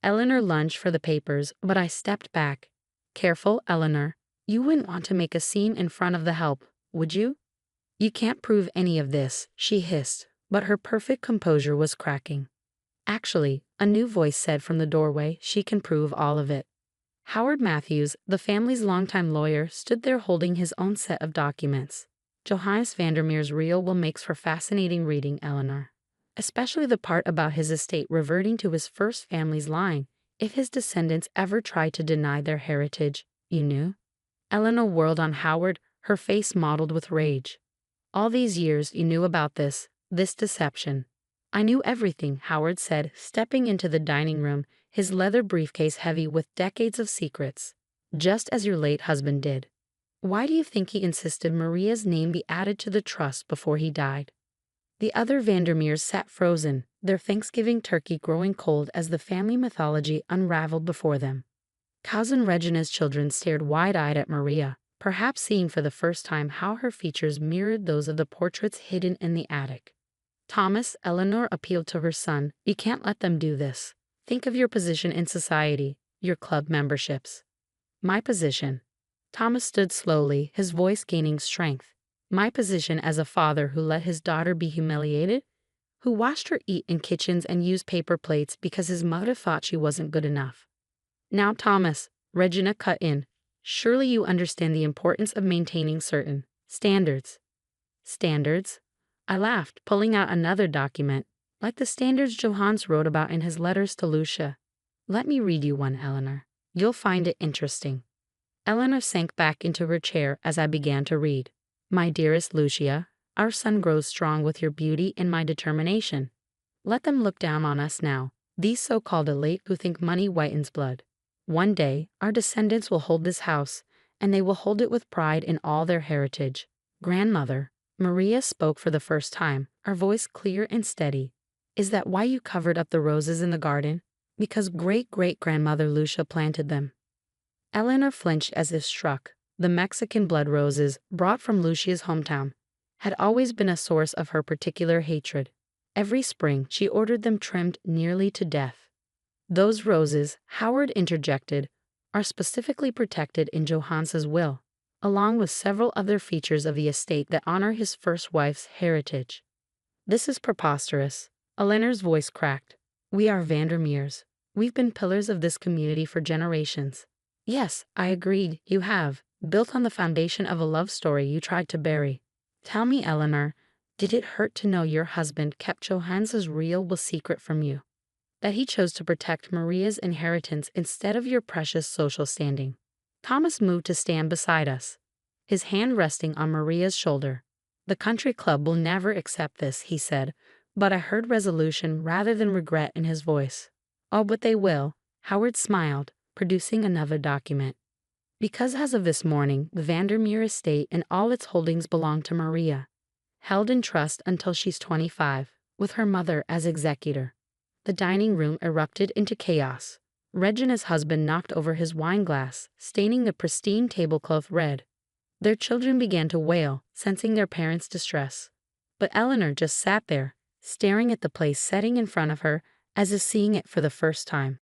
Eleanor lunged for the papers, but I stepped back. Careful, Eleanor. You wouldn't want to make a scene in front of the help, would you? You can't prove any of this, she hissed, but her perfect composure was cracking. Actually, a new voice said from the doorway, she can prove all of it. Howard Matthews, the family's longtime lawyer, stood there holding his own set of documents. Johannes Vandermeer's reel will make for fascinating reading, Eleanor. Especially the part about his estate reverting to his first family's line, if his descendants ever tried to deny their heritage, you knew? Eleanor whirled on Howard, her face mottled with rage. All these years you knew about this deception. I knew everything, Howard said, stepping into the dining room, his leather briefcase heavy with decades of secrets, just as your late husband did. Why do you think he insisted Maria's name be added to the trust before he died? The other Vandermeers sat frozen, their Thanksgiving turkey growing cold as the family mythology unraveled before them. Cousin Regina's children stared wide-eyed at Maria, perhaps seeing for the first time how her features mirrored those of the portraits hidden in the attic. Thomas, Eleanor appealed to her son, you can't let them do this. Think of your position in society, your club memberships. My position. Thomas stood slowly, his voice gaining strength. My position as a father who let his daughter be humiliated, who watched her eat in kitchens and use paper plates because his mother thought she wasn't good enough. Now, Thomas, Regina cut in, surely you understand the importance of maintaining certain standards. Standards? I laughed, pulling out another document, like the standards Johannes wrote about in his letters to Lucia. Let me read you one, Eleanor. You'll find it interesting. Eleanor sank back into her chair as I began to read. My dearest Lucia, our son grows strong with your beauty and my determination. Let them look down on us now, these so-called elite who think money whitens blood. One day, our descendants will hold this house, and they will hold it with pride in all their heritage. Grandmother, Maria spoke for the first time, her voice clear and steady. Is that why you covered up the roses in the garden? Because great-great-grandmother Lucia planted them. Eleanor flinched as if struck. The Mexican blood roses, brought from Lucia's hometown, had always been a source of her particular hatred. Every spring, she ordered them trimmed nearly to death. Those roses, Howard interjected, are specifically protected in Johannes's will, along with several other features of the estate that honor his first wife's heritage. This is preposterous. Eleanor's voice cracked. We are Vandermeers. We've been pillars of this community for generations. Yes, I agreed, you have, built on the foundation of a love story you tried to bury. Tell me, Eleanor, did it hurt to know your husband kept Johannes's real secret from you? That he chose to protect Maria's inheritance instead of your precious social standing? Thomas moved to stand beside us, his hand resting on Maria's shoulder. The country club will never accept this, he said, but I heard resolution rather than regret in his voice. Oh, but they will, Howard smiled, producing another document. Because as of this morning, the Vandermeer estate and all its holdings belong to Maria, held in trust until she's 25, with her mother as executor. The dining room erupted into chaos. Regina's husband knocked over his wine glass, staining the pristine tablecloth red. Their children began to wail, sensing their parents' distress. But Eleanor just sat there, staring at the place setting in front of her, as if seeing it for the first time.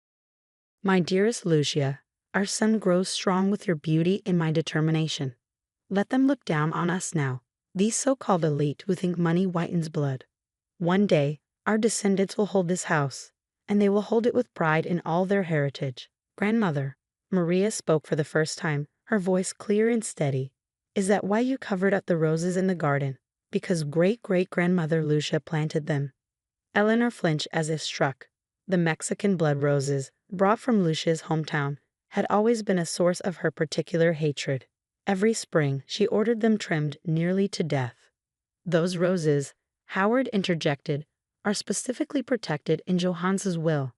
My dearest Lucia, our son grows strong with your beauty and my determination. Let them look down on us now, these so-called elite who think money whitens blood. One day, our descendants will hold this house, and they will hold it with pride in all their heritage. Grandmother, Maria spoke for the first time, her voice clear and steady. Is that why you covered up the roses in the garden? Because great-great-grandmother Lucia planted them. Eleanor flinched as if struck. The Mexican blood roses, brought from Lucia's hometown, had always been a source of her particular hatred. Every spring, she ordered them trimmed nearly to death. Those roses, Howard interjected, are specifically protected in Johannes's will,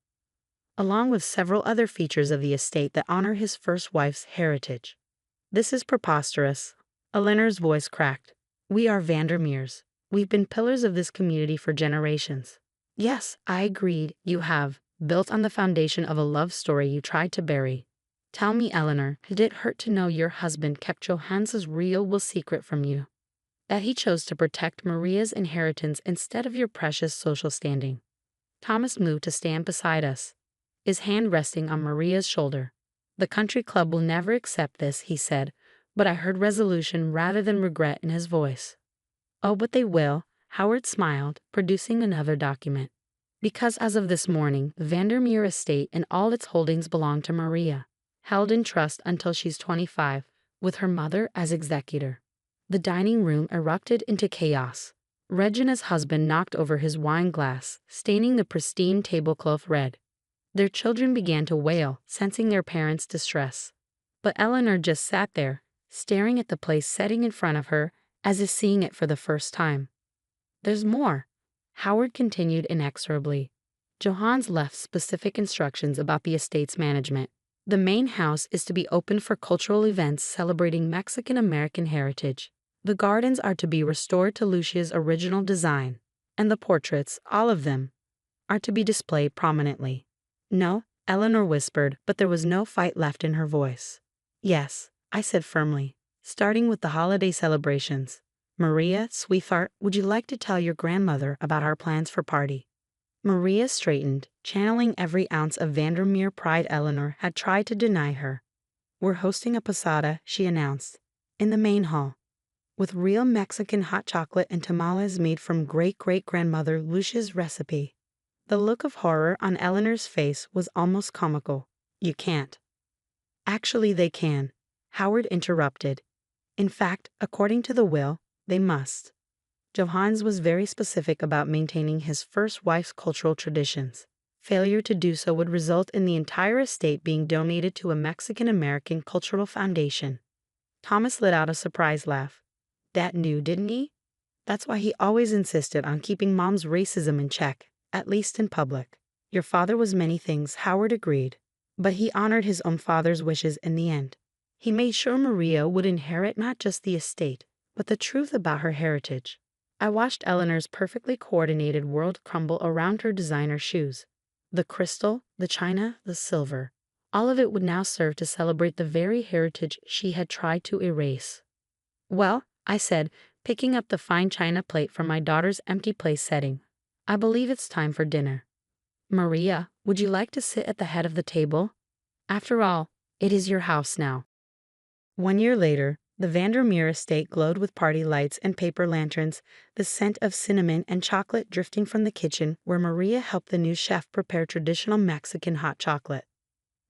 along with several other features of the estate that honor his first wife's heritage. This is preposterous. Eleanor's voice cracked. We are Vandermeers. We've been pillars of this community for generations. Yes, I agreed, you have, built on the foundation of a love story you tried to bury. Tell me, Eleanor, did it hurt to know your husband kept Johannes's real secret from you? That he chose to protect Maria's inheritance instead of your precious social standing? Thomas moved to stand beside us, his hand resting on Maria's shoulder. The country club will never accept this, he said, but I heard resolution rather than regret in his voice. Oh, but they will, Howard smiled, producing another document. Because as of this morning, the Vandermeer estate and all its holdings belong to Maria, held in trust until she's 25, with her mother as executor. The dining room erupted into chaos. Regina's husband knocked over his wine glass, staining the pristine tablecloth red. Their children began to wail, sensing their parents' distress. But Eleanor just sat there, staring at the place setting in front of her, as if seeing it for the first time. There's more, Howard continued inexorably. Johannes left specific instructions about the estate's management. The main house is to be open for cultural events celebrating Mexican-American heritage. The gardens are to be restored to Lucia's original design, and the portraits, all of them, are to be displayed prominently. No, Eleanor whispered, but there was no fight left in her voice. Yes, I said firmly, starting with the holiday celebrations. Maria, sweetheart, would you like to tell your grandmother about our plans for party? Maria straightened, channeling every ounce of Vandermeer pride Eleanor had tried to deny her. We're hosting a posada, she announced, in the main hall. with real Mexican hot chocolate and tamales made from great-great-grandmother Lucia's recipe. The look of horror on Eleanor's face was almost comical. "You can't." "Actually, they can," Howard interrupted. "In fact, according to the will, they must." Johannes was very specific about maintaining his first wife's cultural traditions. Failure to do so would result in the entire estate being donated to a Mexican-American cultural foundation. Thomas let out a surprised laugh. "Dad knew, didn't he? That's why he always insisted on keeping Mom's racism in check, at least in public." "Your father was many things," Howard agreed. "But he honored his own father's wishes in the end. He made sure Maria would inherit not just the estate, but the truth about her heritage." I watched Eleanor's perfectly coordinated world crumble around her designer shoes. The crystal, the china, the silver. All of it would now serve to celebrate the very heritage she had tried to erase. "Well," I said, picking up the fine china plate from my daughter's empty place setting, "I believe it's time for dinner. Maria, would you like to sit at the head of the table? After all, it is your house now." 1 year later, the Vandermeer estate glowed with party lights and paper lanterns, the scent of cinnamon and chocolate drifting from the kitchen where Maria helped the new chef prepare traditional Mexican hot chocolate.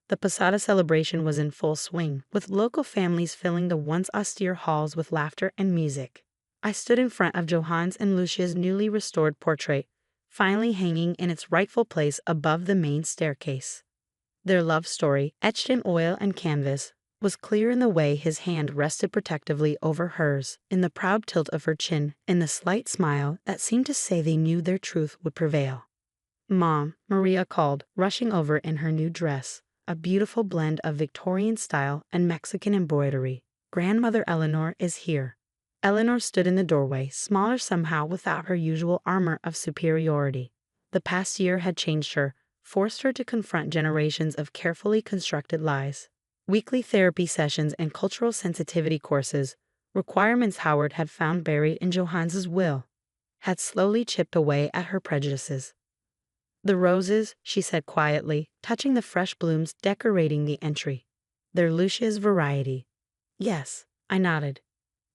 The Posada celebration was in full swing, with local families filling the once austere halls with laughter and music. I stood in front of Johannes and Lucia's newly restored portrait, finally hanging in its rightful place above the main staircase. Their love story, etched in oil and canvas, was clear in the way his hand rested protectively over hers, in the proud tilt of her chin, in the slight smile that seemed to say they knew their truth would prevail. "Mom," Maria called, rushing over in her new dress, a beautiful blend of Victorian style and Mexican embroidery. "Grandmother Eleanor is here." Eleanor stood in the doorway, smaller somehow without her usual armor of superiority. The past year had changed her, forced her to confront generations of carefully constructed lies. Weekly therapy sessions and cultural sensitivity courses, requirements Howard had found buried in Johannes's will, had slowly chipped away at her prejudices. "The roses," she said quietly, touching the fresh blooms decorating the entry. "They're Lucia's variety." "Yes," I nodded.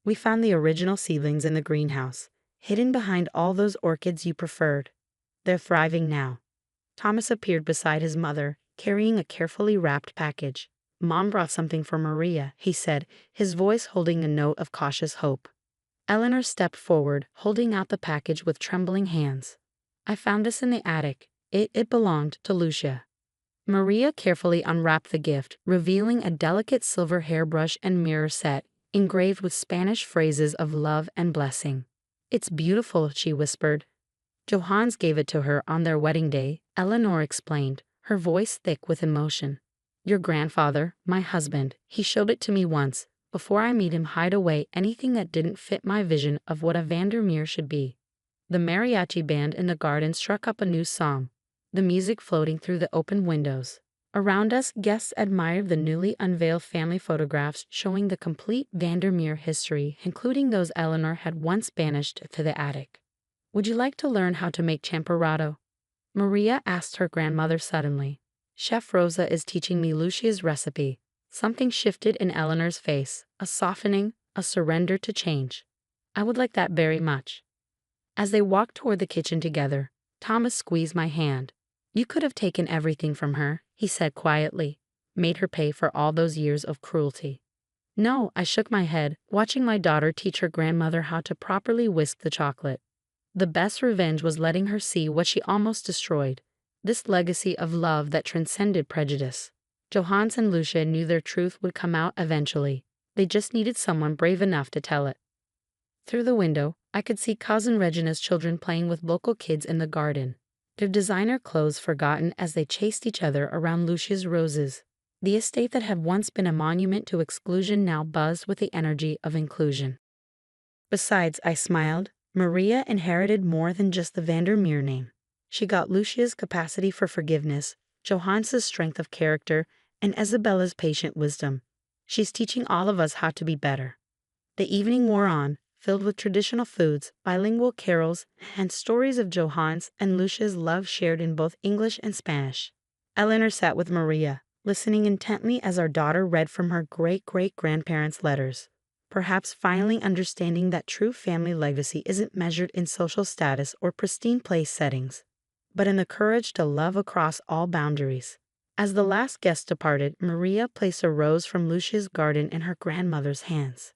"We found the original seedlings in the greenhouse, hidden behind all those orchids you preferred. They're thriving now." Thomas appeared beside his mother, carrying a carefully wrapped package. "Mom brought something for Maria," he said, his voice holding a note of cautious hope. Eleanor stepped forward, holding out the package with trembling hands. "I found this in the attic. It belonged to Lucia." Maria carefully unwrapped the gift, revealing a delicate silver hairbrush and mirror set, engraved with Spanish phrases of love and blessing. "It's beautiful," she whispered. "Johannes gave it to her on their wedding day," Eleanor explained, her voice thick with emotion. "Your grandfather, my husband, he showed it to me once, before I made him hide away anything that didn't fit my vision of what a Vandermeer should be." The mariachi band in the garden struck up a new song, the music floating through the open windows. Around us, guests admired the newly unveiled family photographs showing the complete Vandermeer history, including those Eleanor had once banished to the attic. "Would you like to learn how to make champorado?" Maria asked her grandmother suddenly. "Chef Rosa is teaching me Lucia's recipe." Something shifted in Eleanor's face, a softening, a surrender to change. "I would like that very much." As they walked toward the kitchen together, Thomas squeezed my hand. "You could have taken everything from her," he said quietly, "made her pay for all those years of cruelty." "No," I shook my head, watching my daughter teach her grandmother how to properly whisk the chocolate. The best revenge was letting her see what she almost destroyed, this legacy of love that transcended prejudice. Johannes and Lucia knew their truth would come out eventually. They just needed someone brave enough to tell it. Through the window, I could see Cousin Regina's children playing with local kids in the garden, their designer clothes forgotten as they chased each other around Lucia's roses. The estate that had once been a monument to exclusion now buzzed with the energy of inclusion. Besides, I smiled, Maria inherited more than just the Vandermeer name. She got Lucia's capacity for forgiveness, Johannes' strength of character, and Isabella's patient wisdom. She's teaching all of us how to be better. The evening wore on, filled with traditional foods, bilingual carols, and stories of Johannes and Lucia's love shared in both English and Spanish. Eleanor sat with Maria, listening intently as our daughter read from her great-great-grandparents' letters. perhaps finally understanding that true family legacy isn't measured in social status or pristine place settings, but in the courage to love across all boundaries. As the last guest departed, Maria placed a rose from Lucia's garden in her grandmother's hands.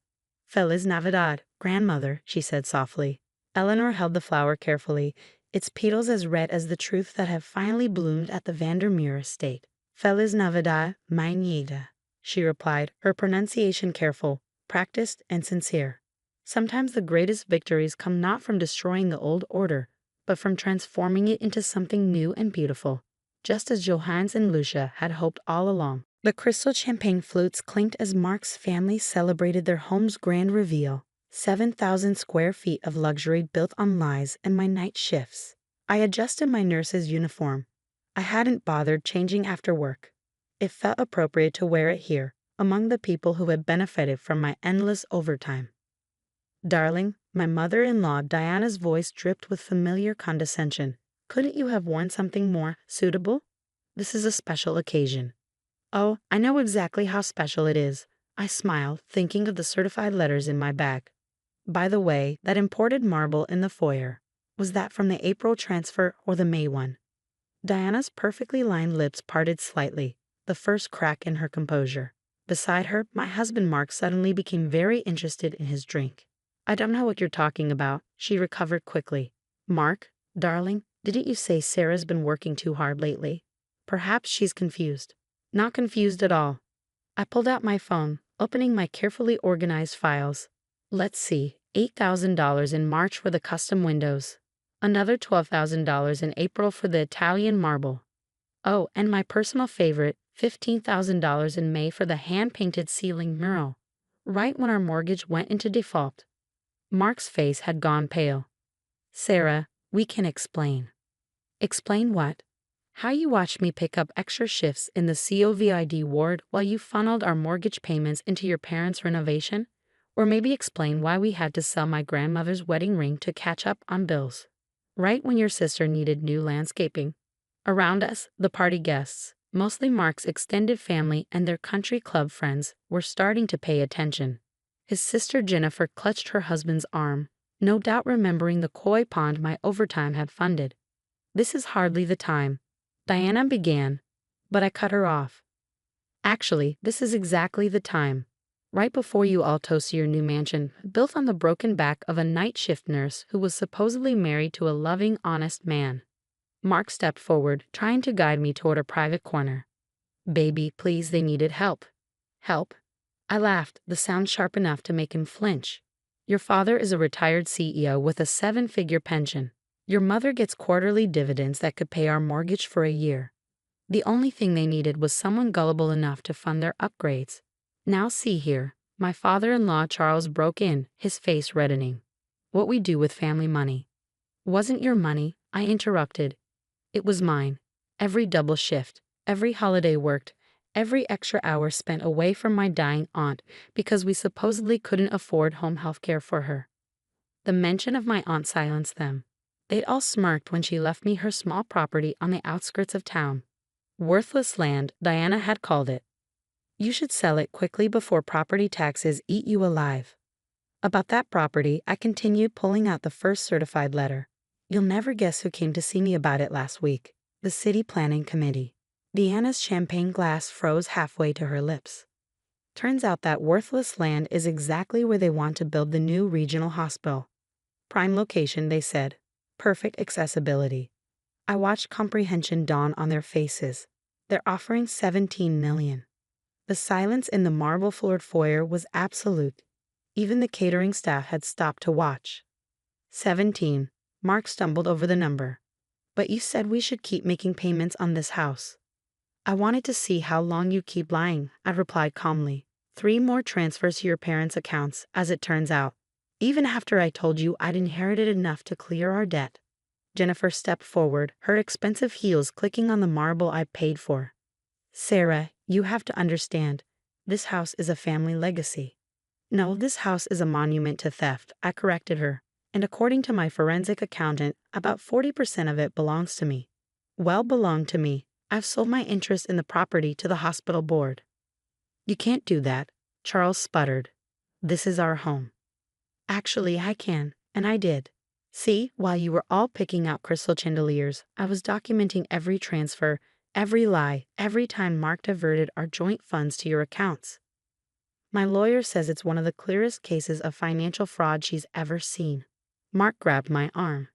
Feliz Navidad, grandmother, she said softly. Eleanor held the flower carefully, its petals as red as the truth that had finally bloomed at the Vandermeer estate. Feliz Navidad, my nieta, she replied, her pronunciation careful, practiced, and sincere. Sometimes the greatest victories come not from destroying the old order, but from transforming it into something new and beautiful, just as Johannes and Lucia had hoped all along. The crystal champagne flutes clinked as Mark's family celebrated their home's grand reveal, 7,000 square feet of luxury built on lies and my night shifts. I adjusted my nurse's uniform. I hadn't bothered changing after work. It felt appropriate to wear it here, among the people who had benefited from my endless overtime. Darling, my mother-in-law Diana's voice dripped with familiar condescension. Couldn't you have worn something more suitable? This is a special occasion. Oh, I know exactly how special it is. I smiled, thinking of the certified letters in my bag. By the way, that imported marble in the foyer, was that from the April transfer or the May one? Diana's perfectly lined lips parted slightly, the first crack in her composure. Beside her, my husband Mark suddenly became very interested in his drink. I don't know what you're talking about, she recovered quickly. Mark, darling, didn't you say Sarah's been working too hard lately? Perhaps she's confused. Not confused at all. I pulled out my phone, opening my carefully organized files. Let's see, $8,000 in March for the custom windows. Another $12,000 in April for the Italian marble. Oh, and my personal favorite, $15,000 in May for the hand-painted ceiling mural, right when our mortgage went into default. Mark's face had gone pale. Sarah, we can explain. Explain what? How you watched me pick up extra shifts in the COVID ward while you funneled our mortgage payments into your parents' renovation? Or maybe explain why we had to sell my grandmother's wedding ring to catch up on bills. Right when your sister needed new landscaping. Around us, the party guests, mostly Mark's extended family and their country club friends, were starting to pay attention. His sister Jennifer clutched her husband's arm, no doubt remembering the koi pond my overtime had funded. This is hardly the time, Diana began, but I cut her off. Actually, this is exactly the time. Right before you all toast your new mansion, built on the broken back of a night shift nurse who was supposedly married to a loving, honest man. Mark stepped forward, trying to guide me toward a private corner. Baby, please, they needed help. Help? I laughed, the sound sharp enough to make him flinch. Your father is a retired CEO with a 7-figure pension. Your mother gets quarterly dividends that could pay our mortgage for a year. The only thing they needed was someone gullible enough to fund their upgrades. Now see here, my father-in-law Charles broke in, his face reddening. What we do with family money. Wasn't your money, I interrupted. It was mine. Every double shift, every holiday worked, every extra hour spent away from my dying aunt because we supposedly couldn't afford home health care for her. The mention of my aunt silenced them. They'd all smirked when she left me her small property on the outskirts of town. Worthless land, Diana had called it. You should sell it quickly before property taxes eat you alive. About that property, I continued pulling out the first certified letter. You'll never guess who came to see me about it last week. The City Planning Committee. Diana's champagne glass froze halfway to her lips. Turns out that worthless land is exactly where they want to build the new regional hospital. Prime location, they said. Perfect accessibility. I watched comprehension dawn on their faces. They're offering $17 million. The silence in the marble-floored foyer was absolute. Even the catering staff had stopped to watch. 17. Mark stumbled over the number. But you said we should keep making payments on this house. I wanted to see how long you keep lying, I replied calmly. 3 more transfers to your parents' accounts, as it turns out. Even after I told you I'd inherited enough to clear our debt. Jennifer stepped forward, her expensive heels clicking on the marble I paid for. Sarah, you have to understand. This house is a family legacy. No, this house is a monument to theft, I corrected her. And according to my forensic accountant, about 40% of it belongs to me. Well, belonged to me. I've sold my interest in the property to the hospital board. You can't do that, Charles sputtered. This is our home. Actually, I can, and I did. See, while you were all picking out crystal chandeliers, I was documenting every transfer, every lie, every time Mark diverted our joint funds to your accounts. My lawyer says it's one of the clearest cases of financial fraud she's ever seen. Mark grabbed my arm.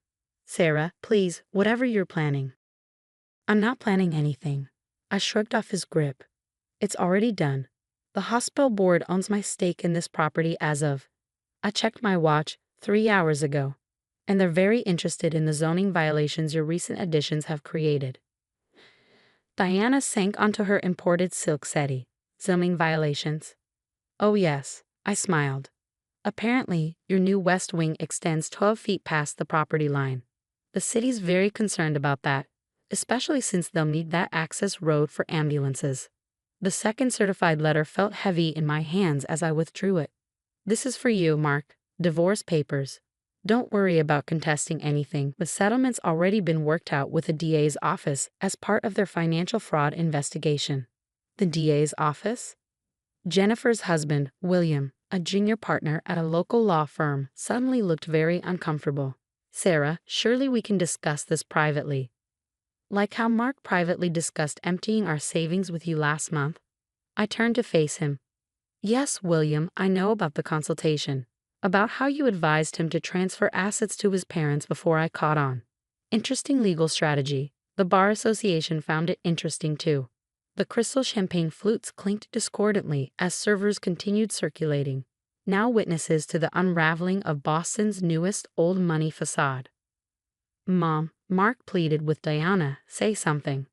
Sarah, please, whatever you're planning. I'm not planning anything. I shrugged off his grip. It's already done. The hospital board owns my stake in this property as of. I checked my watch 3 hours ago, and they're very interested in the zoning violations your recent additions have created. Diana sank onto her imported silk settee. Zoning violations? Oh yes, I smiled. Apparently, your new west wing extends 12 feet past the property line. The city's very concerned about that, especially since they'll need that access road for ambulances. The second certified letter felt heavy in my hands as I withdrew it. This is for you, Mark. Divorce papers. Don't worry about contesting anything. The settlement's already been worked out with the DA's office as part of their financial fraud investigation. The DA's office? Jennifer's husband, William, a junior partner at a local law firm, suddenly looked very uncomfortable. Sarah, surely we can discuss this privately. Like how Mark privately discussed emptying our savings with you last month? I turned to face him. Yes, William, I know about the consultation. About how you advised him to transfer assets to his parents before I caught on. Interesting legal strategy. The Bar Association found it interesting too. The crystal champagne flutes clinked discordantly as servers continued circulating, now witnesses to the unraveling of Boston's newest old money facade. Mom, Mark pleaded with Diana, say something.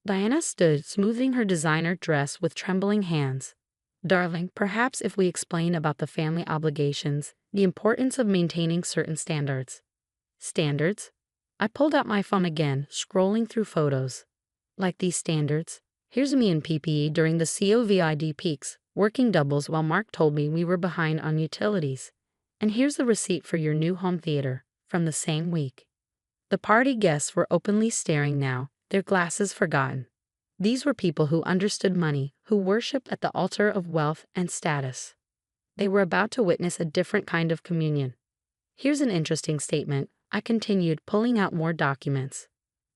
Diana stood, smoothing her designer dress with trembling hands. Darling, perhaps if we explain about the family obligations, the importance of maintaining certain standards. Standards? I pulled out my phone again, scrolling through photos. Like these standards, here's me in PPE during the COVID peaks, working doubles while Mark told me we were behind on utilities. And here's the receipt for your new home theater, from the same week. The party guests were openly staring now, their glasses forgotten. These were people who understood money, who worshipped at the altar of wealth and status. They were about to witness a different kind of communion. Here's an interesting statement. I continued, pulling out more documents.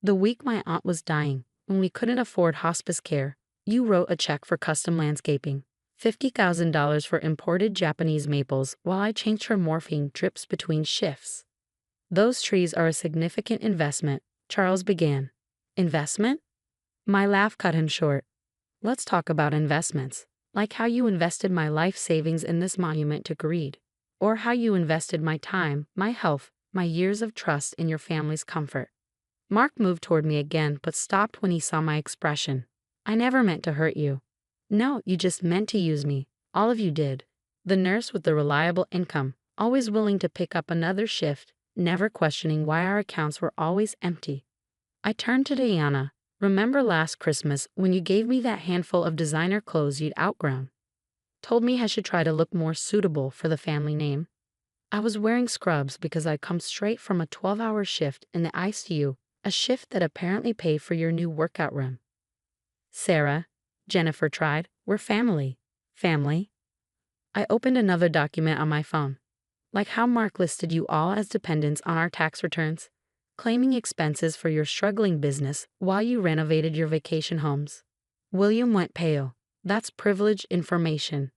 The week my aunt was dying, when we couldn't afford hospice care, you wrote a check for custom landscaping, $50,000 for imported Japanese maples while I changed her morphine drips between shifts. Those trees are a significant investment, Charles began. Investment? My laugh cut him short. Let's talk about investments, like how you invested my life savings in this monument to greed, or how you invested my time, my health, my years of trust in your family's comfort. Mark moved toward me again but stopped when he saw my expression. I never meant to hurt you. No, you just meant to use me. All of you did. The nurse with the reliable income, always willing to pick up another shift, never questioning why our accounts were always empty. I turned to Diana. Remember last Christmas when you gave me that handful of designer clothes you'd outgrown? Told me I should try to look more suitable for the family name? I was wearing scrubs because I'd come straight from a 12-hour shift in the ICU, a shift that apparently paid for your new workout room. Sarah, Jennifer tried, we're family. Family? I opened another document on my phone. Like how Mark listed you all as dependents on our tax returns, claiming expenses for your struggling business while you renovated your vacation homes. William went pale. That's privileged information.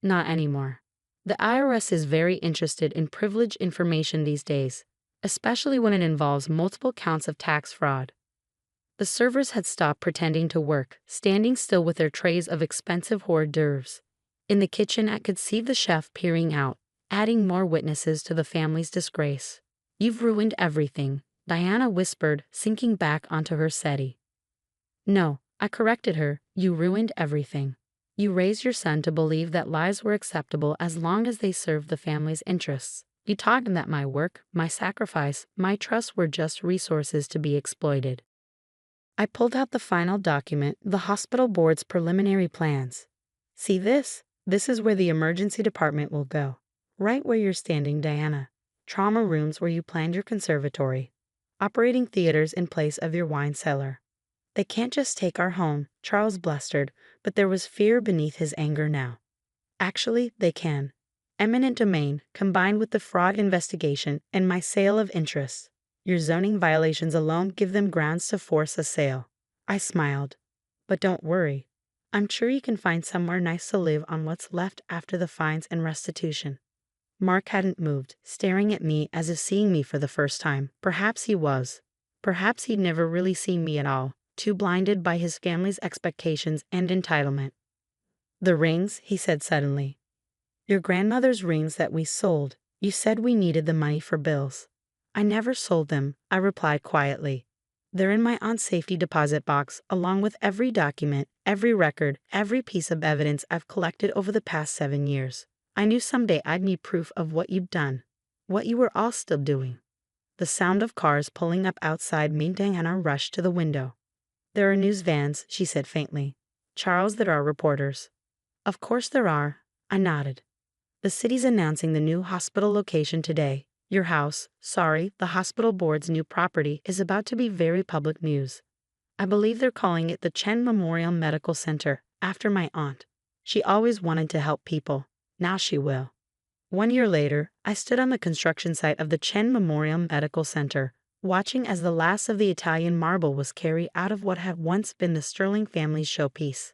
Not anymore. The IRS is very interested in privileged information these days, especially when it involves multiple counts of tax fraud. The servers had stopped pretending to work, standing still with their trays of expensive hors d'oeuvres. In the kitchen, I could see the chef peering out, adding more witnesses to the family's disgrace. You've ruined everything, Diana whispered, sinking back onto her settee. No, I corrected her, you ruined everything. You raised your son to believe that lies were acceptable as long as they served the family's interests. You taught him that my work, my sacrifice, my trust were just resources to be exploited. I pulled out the final document, the hospital board's preliminary plans. See this? This is where the emergency department will go. Right where you're standing, Diana. Trauma rooms where you planned your conservatory. Operating theaters in place of your wine cellar. They can't just take our home, Charles blustered, but there was fear beneath his anger now. Actually, they can. Eminent domain, combined with the fraud investigation and my sale of interest. Your zoning violations alone give them grounds to force a sale. I smiled. But don't worry. I'm sure you can find somewhere nice to live on what's left after the fines and restitution. Mark hadn't moved, staring at me as if seeing me for the first time. Perhaps he was. Perhaps he'd never really seen me at all, too blinded by his family's expectations and entitlement. The rings, he said suddenly. Your grandmother's rings that we sold. You said we needed the money for bills. I never sold them, I replied quietly. They're in my aunt's safety deposit box, along with every document, every record, every piece of evidence I've collected over the past 7 years. I knew someday I'd need proof of what you'd done, what you were all still doing. The sound of cars pulling up outside made Diana rush to the window. There are news vans, she said faintly. Charles, there are reporters. Of course there are, I nodded. The city's announcing the new hospital location today. Your house, the hospital board's new property is about to be very public news. I believe they're calling it the Chen Memorial Medical Center, after my aunt. She always wanted to help people. Now she will. 1 year later, I stood on the construction site of the Chen Memorial Medical Center, watching as the last of the Italian marble was carried out of what had once been the Sterling family's showpiece.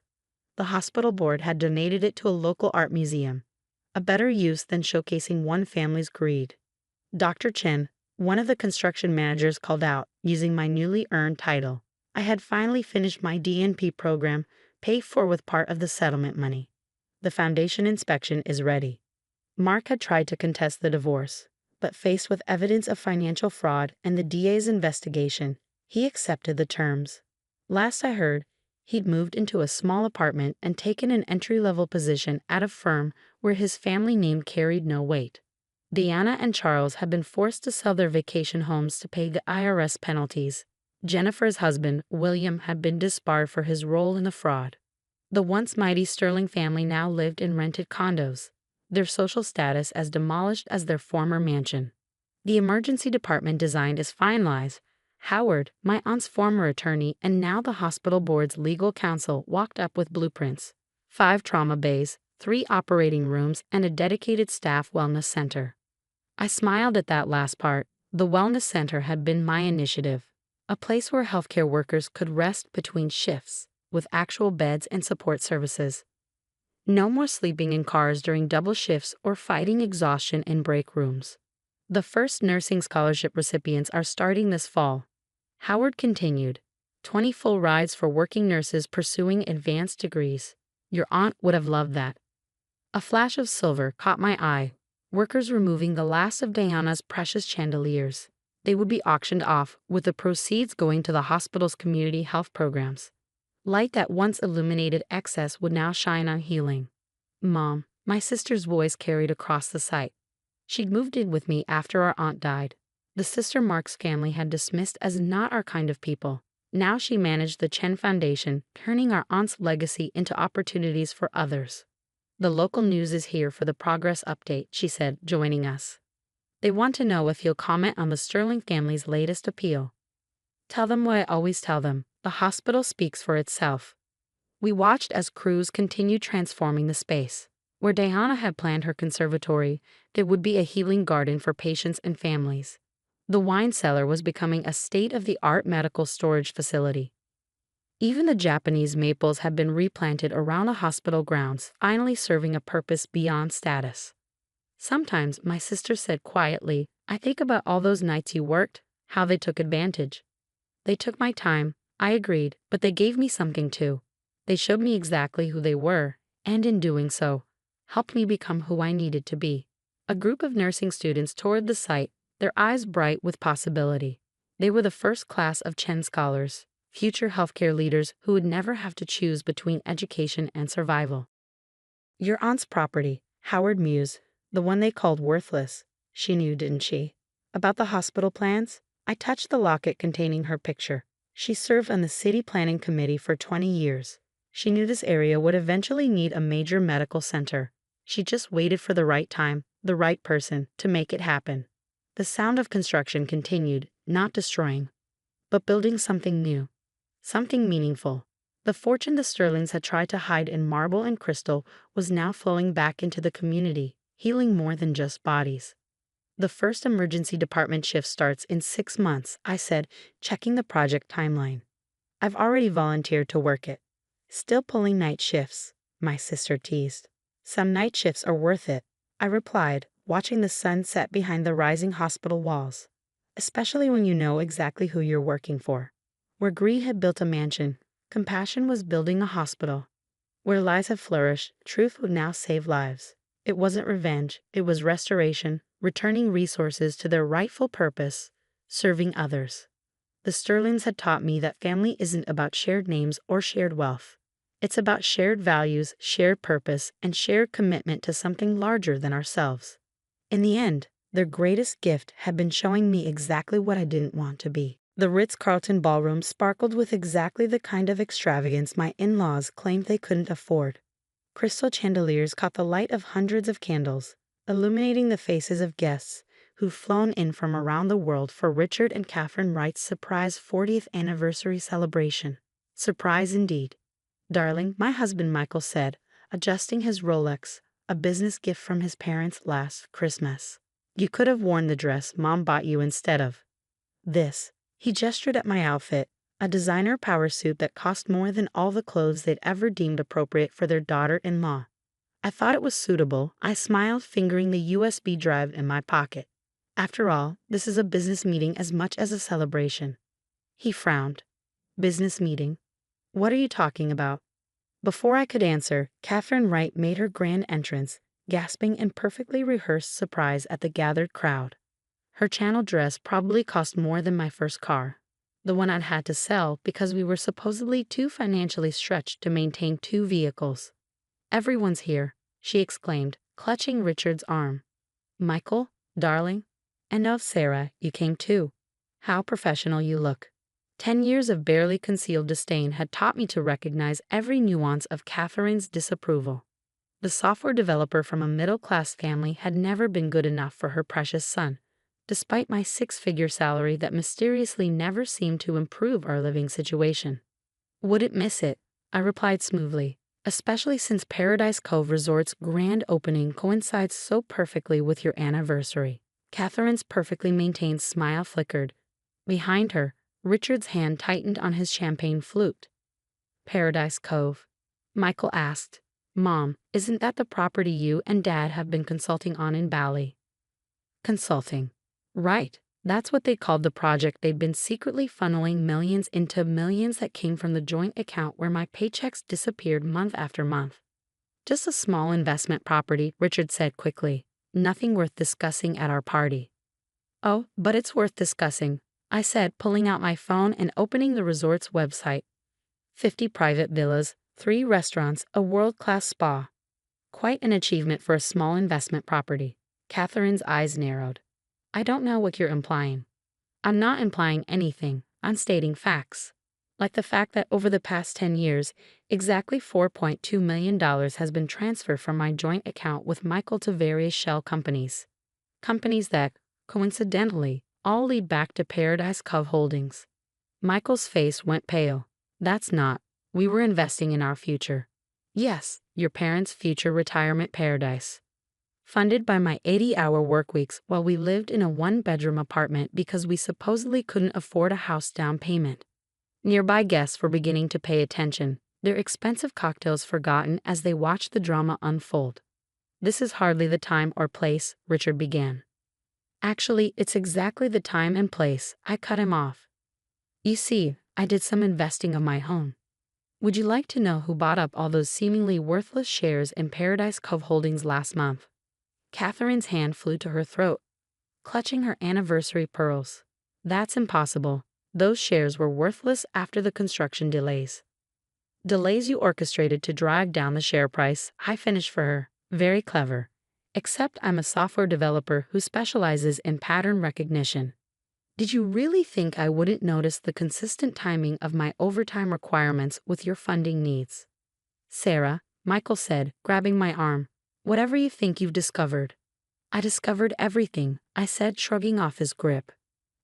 The hospital board had donated it to a local art museum. A better use than showcasing one family's greed. Dr. Chen, one of the construction managers, called out, using my newly earned title. I had finally finished my DNP program, paid for with part of the settlement money. The foundation inspection is ready. Mark had tried to contest the divorce, but faced with evidence of financial fraud and the DA's investigation, he accepted the terms. Last I heard, he'd moved into a small apartment and taken an entry-level position at a firm where his family name carried no weight. Diana and Charles had been forced to sell their vacation homes to pay the IRS penalties. Jennifer's husband, William, had been disbarred for his role in the fraud. The once mighty Sterling family now lived in rented condos, their social status as demolished as their former mansion. The emergency department design is finalized. Howard, my aunt's former attorney and now the hospital board's legal counsel, walked up with blueprints. 5 trauma bays, 3 operating rooms, and a dedicated staff wellness center. I smiled at that last part. The wellness center had been my initiative. A place where healthcare workers could rest between shifts, with actual beds and support services. No more sleeping in cars during double shifts or fighting exhaustion in break rooms. The first nursing scholarship recipients are starting this fall. Howard continued, 20 full rides for working nurses pursuing advanced degrees. Your aunt would have loved that. A flash of silver caught my eye. Workers removing the last of Diana's precious chandeliers. They would be auctioned off, with the proceeds going to the hospital's community health programs. Light that once illuminated excess would now shine on healing. Mom, my sister's voice carried across the site. She'd moved in with me after our aunt died. The sister Mark's family had dismissed as not our kind of people. Now she managed the Chen Foundation, turning our aunt's legacy into opportunities for others. The local news is here for the progress update, she said, joining us. They want to know if you'll comment on the Sterling family's latest appeal. Tell them what I always tell them. The hospital speaks for itself. We watched as crews continued transforming the space. Where Diana had planned her conservatory, there would be a healing garden for patients and families. The wine cellar was becoming a state-of-the-art medical storage facility. Even the Japanese maples had been replanted around the hospital grounds, finally serving a purpose beyond status. Sometimes, my sister said quietly, I think about all those nights you worked, how they took advantage. They took my time, I agreed, but they gave me something too. They showed me exactly who they were, and in doing so, helped me become who I needed to be. A group of nursing students toured the site, their eyes bright with possibility. They were the first class of Chen scholars, future healthcare leaders who would never have to choose between education and survival. Your aunt's property, Howard mused, the one they called worthless. She knew, didn't she? About the hospital plans? I touched the locket containing her picture. She served on the city planning committee for 20 years. She knew this area would eventually need a major medical center. She just waited for the right time, the right person, to make it happen. The sound of construction continued, not destroying, but building something new, something meaningful. The fortune the Sterlings had tried to hide in marble and crystal was now flowing back into the community, healing more than just bodies. The first emergency department shift starts in 6 months, I said, checking the project timeline. I've already volunteered to work it. Still pulling night shifts, my sister teased. Some night shifts are worth it, I replied, watching the sun set behind the rising hospital walls. Especially when you know exactly who you're working for. Where greed had built a mansion, compassion was building a hospital. Where lies have flourished, truth would now save lives. It wasn't revenge, it was restoration, returning resources to their rightful purpose, serving others. The Sterlings had taught me that family isn't about shared names or shared wealth. It's about shared values, shared purpose, and shared commitment to something larger than ourselves. In the end, their greatest gift had been showing me exactly what I didn't want to be. The Ritz-Carlton ballroom sparkled with exactly the kind of extravagance my in-laws claimed they couldn't afford. Crystal chandeliers caught the light of hundreds of candles, illuminating the faces of guests who've flown in from around the world for Richard and Catherine Wright's surprise 40th anniversary celebration. Surprise indeed. Darling, my husband Michael said, adjusting his Rolex, a business gift from his parents last Christmas. You could have worn the dress Mom bought you instead of this. He gestured at my outfit, a designer power suit that cost more than all the clothes they'd ever deemed appropriate for their daughter-in-law. I thought it was suitable. I smiled, fingering the USB drive in my pocket. After all, this is a business meeting as much as a celebration. He frowned. Business meeting? What are you talking about? Before I could answer, Catherine Wright made her grand entrance, gasping in perfectly rehearsed surprise at the gathered crowd. Her Channel dress probably cost more than my first car, the one I'd had to sell because we were supposedly too financially stretched to maintain 2 vehicles. Everyone's here, she exclaimed, clutching Richard's arm. Michael, darling, and oh, Sarah, you came too. How professional you look. 10 years of barely concealed disdain had taught me to recognize every nuance of Catherine's disapproval. The software developer from a middle-class family had never been good enough for her precious son, despite my 6-figure salary that mysteriously never seemed to improve our living situation. Wouldn't miss it, I replied smoothly, especially since Paradise Cove Resort's grand opening coincides so perfectly with your anniversary. Catherine's perfectly maintained smile flickered. Behind her, Richard's hand tightened on his champagne flute. Paradise Cove. Michael asked, Mom, isn't that the property you and Dad have been consulting on in Bali? Consulting. Right, that's what they called the project they'd been secretly funneling millions into, millions that came from the joint account where my paychecks disappeared month after month. Just a small investment property, Richard said quickly. Nothing worth discussing at our party. Oh, but it's worth discussing, I said, pulling out my phone and opening the resort's website. 50 private villas, 3 restaurants, a world-class spa. Quite an achievement for a small investment property. Catherine's eyes narrowed. I don't know what you're implying. I'm not implying anything. I'm stating facts. Like the fact that over the past 10 years, exactly $4.2 million has been transferred from my joint account with Michael to various shell companies. Companies that, coincidentally, all lead back to Paradise Cove Holdings. Michael's face went pale. That's not. We were investing in our future. Yes, your parents' future retirement paradise. Funded by my 80-hour work weeks while we lived in a 1-bedroom apartment because we supposedly couldn't afford a house down payment. Nearby guests were beginning to pay attention, their expensive cocktails forgotten as they watched the drama unfold. This is hardly the time or place, Richard began. Actually, it's exactly the time and place, I cut him off. You see, I did some investing of my own. Would you like to know who bought up all those seemingly worthless shares in Paradise Cove Holdings last month? Catherine's hand flew to her throat, clutching her anniversary pearls. That's impossible. Those shares were worthless after the construction delays. Delays you orchestrated to drag down the share price, I finished for her. Very clever. Except I'm a software developer who specializes in pattern recognition. Did you really think I wouldn't notice the consistent timing of my overtime requirements with your funding needs? Sarah, Michael said, grabbing my arm. Whatever you think you've discovered. I discovered everything, I said, shrugging off his grip.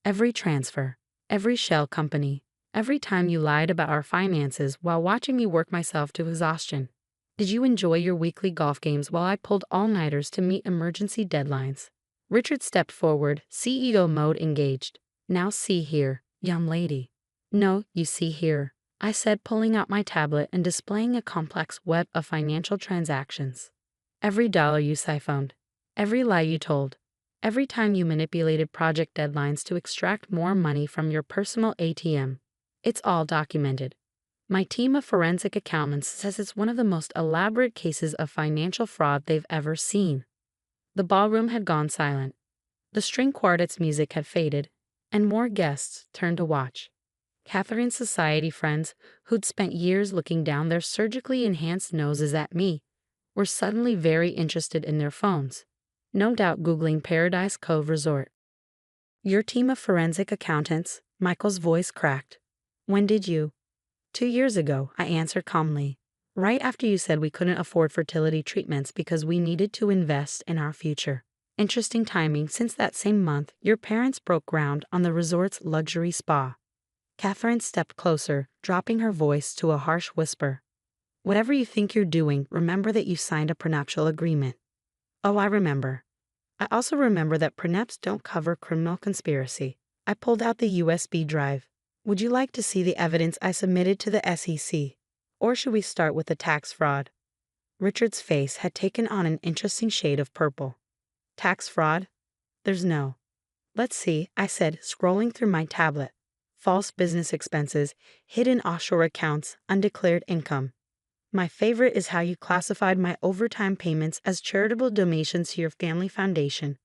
Every transfer, every shell company, every time you lied about our finances while watching me work myself to exhaustion. Did you enjoy your weekly golf games while I pulled all-nighters to meet emergency deadlines? Richard stepped forward, CEO mode engaged. Now see here, young lady. No, you see here, I said, pulling out my tablet and displaying a complex web of financial transactions. Every dollar you siphoned, every lie you told, every time you manipulated project deadlines to extract more money from your personal ATM. It's all documented. My team of forensic accountants says it's one of the most elaborate cases of financial fraud they've ever seen. The ballroom had gone silent. The string quartet's music had faded, and more guests turned to watch. Catherine's society friends, who'd spent years looking down their surgically enhanced noses at me, were suddenly very interested in their phones, no doubt Googling Paradise Cove Resort. Your team of forensic accountants, Michael's voice cracked. When did you? 2 years ago, I answered calmly. Right after you said we couldn't afford fertility treatments because we needed to invest in our future. Interesting timing, since that same month, your parents broke ground on the resort's luxury spa. Catherine stepped closer, dropping her voice to a harsh whisper. Whatever you think you're doing, remember that you signed a prenuptial agreement. Oh, I remember. I also remember that prenups don't cover criminal conspiracy. I pulled out the USB drive. Would you like to see the evidence I submitted to the SEC? Or should we start with the tax fraud? Richard's face had taken on an interesting shade of purple. Tax fraud? There's no. Let's see, I said, scrolling through my tablet. False business expenses, hidden offshore accounts, undeclared income. My favorite is how you classified my overtime payments as charitable donations to your family foundation.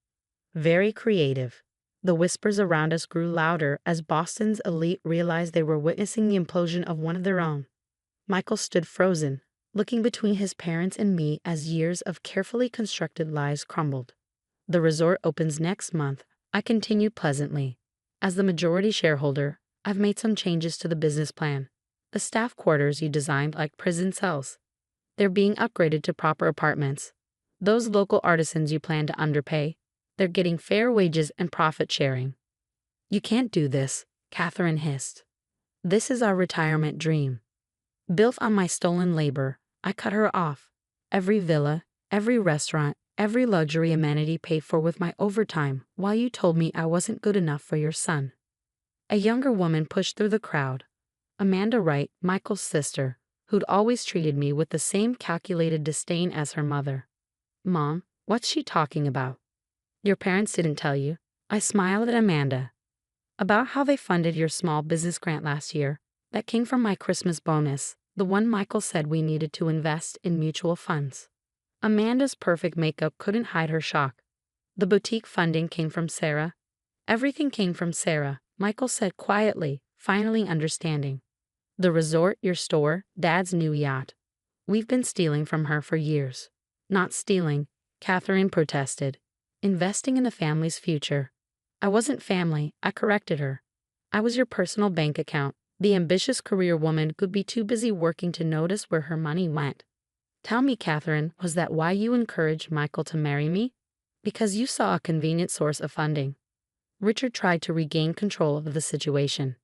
Very creative. The whispers around us grew louder as Boston's elite realized they were witnessing the implosion of one of their own. Michael stood frozen, looking between his parents and me as years of carefully constructed lies crumbled. The resort opens next month, I continued pleasantly. As the majority shareholder, I've made some changes to the business plan. The staff quarters you designed like prison cells. They're being upgraded to proper apartments. Those local artisans you plan to underpay, they're getting fair wages and profit sharing. You can't do this, Catherine hissed. This is our retirement dream. Built on my stolen labor, I cut her off. Every villa, every restaurant, every luxury amenity paid for with my overtime, while you told me I wasn't good enough for your son. A younger woman pushed through the crowd. Amanda Wright, Michael's sister, who'd always treated me with the same calculated disdain as her mother. Mom, what's she talking about? Your parents didn't tell you. I smiled at Amanda. About how they funded your small business grant last year. That came from my Christmas bonus, the one Michael said we needed to invest in mutual funds. Amanda's perfect makeup couldn't hide her shock. The boutique funding came from Sarah. Everything came from Sarah, Michael said quietly, finally understanding. The resort, your store, Dad's new yacht. We've been stealing from her for years. Not stealing, Catherine protested. Investing in the family's future. I wasn't family, I corrected her. I was your personal bank account. The ambitious career woman could be too busy working to notice where her money went. Tell me, Catherine, was that why you encouraged Michael to marry me? Because you saw a convenient source of funding. Richard tried to regain control of the situation.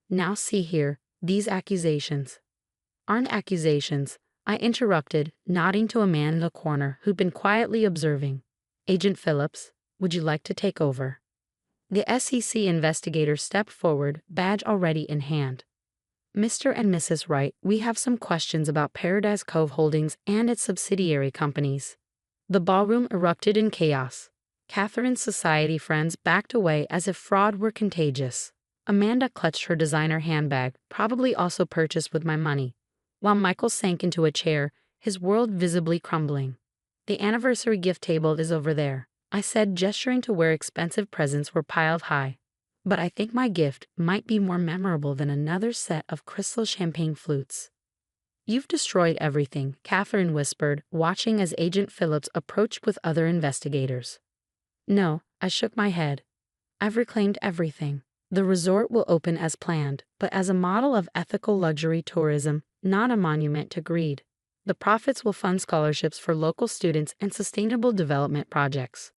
Now see here, these accusations. Aren't accusations, I interrupted, nodding to a man in the corner who'd been quietly observing. Agent Phillips, would you like to take over? The SEC investigator stepped forward, badge already in hand. Mr. and Mrs. Wright, we have some questions about Paradise Cove Holdings and its subsidiary companies. The ballroom erupted in chaos. Catherine's society friends backed away as if fraud were contagious. Amanda clutched her designer handbag, probably also purchased with my money, while Michael sank into a chair, his world visibly crumbling. The anniversary gift table is over there, I said, gesturing to where expensive presents were piled high. But I think my gift might be more memorable than another set of crystal champagne flutes. You've destroyed everything, Catherine whispered, watching as Agent Phillips approached with other investigators. No, I shook my head. I've reclaimed everything. The resort will open as planned, but as a model of ethical luxury tourism, not a monument to greed. The profits will fund scholarships for local students and sustainable development projects.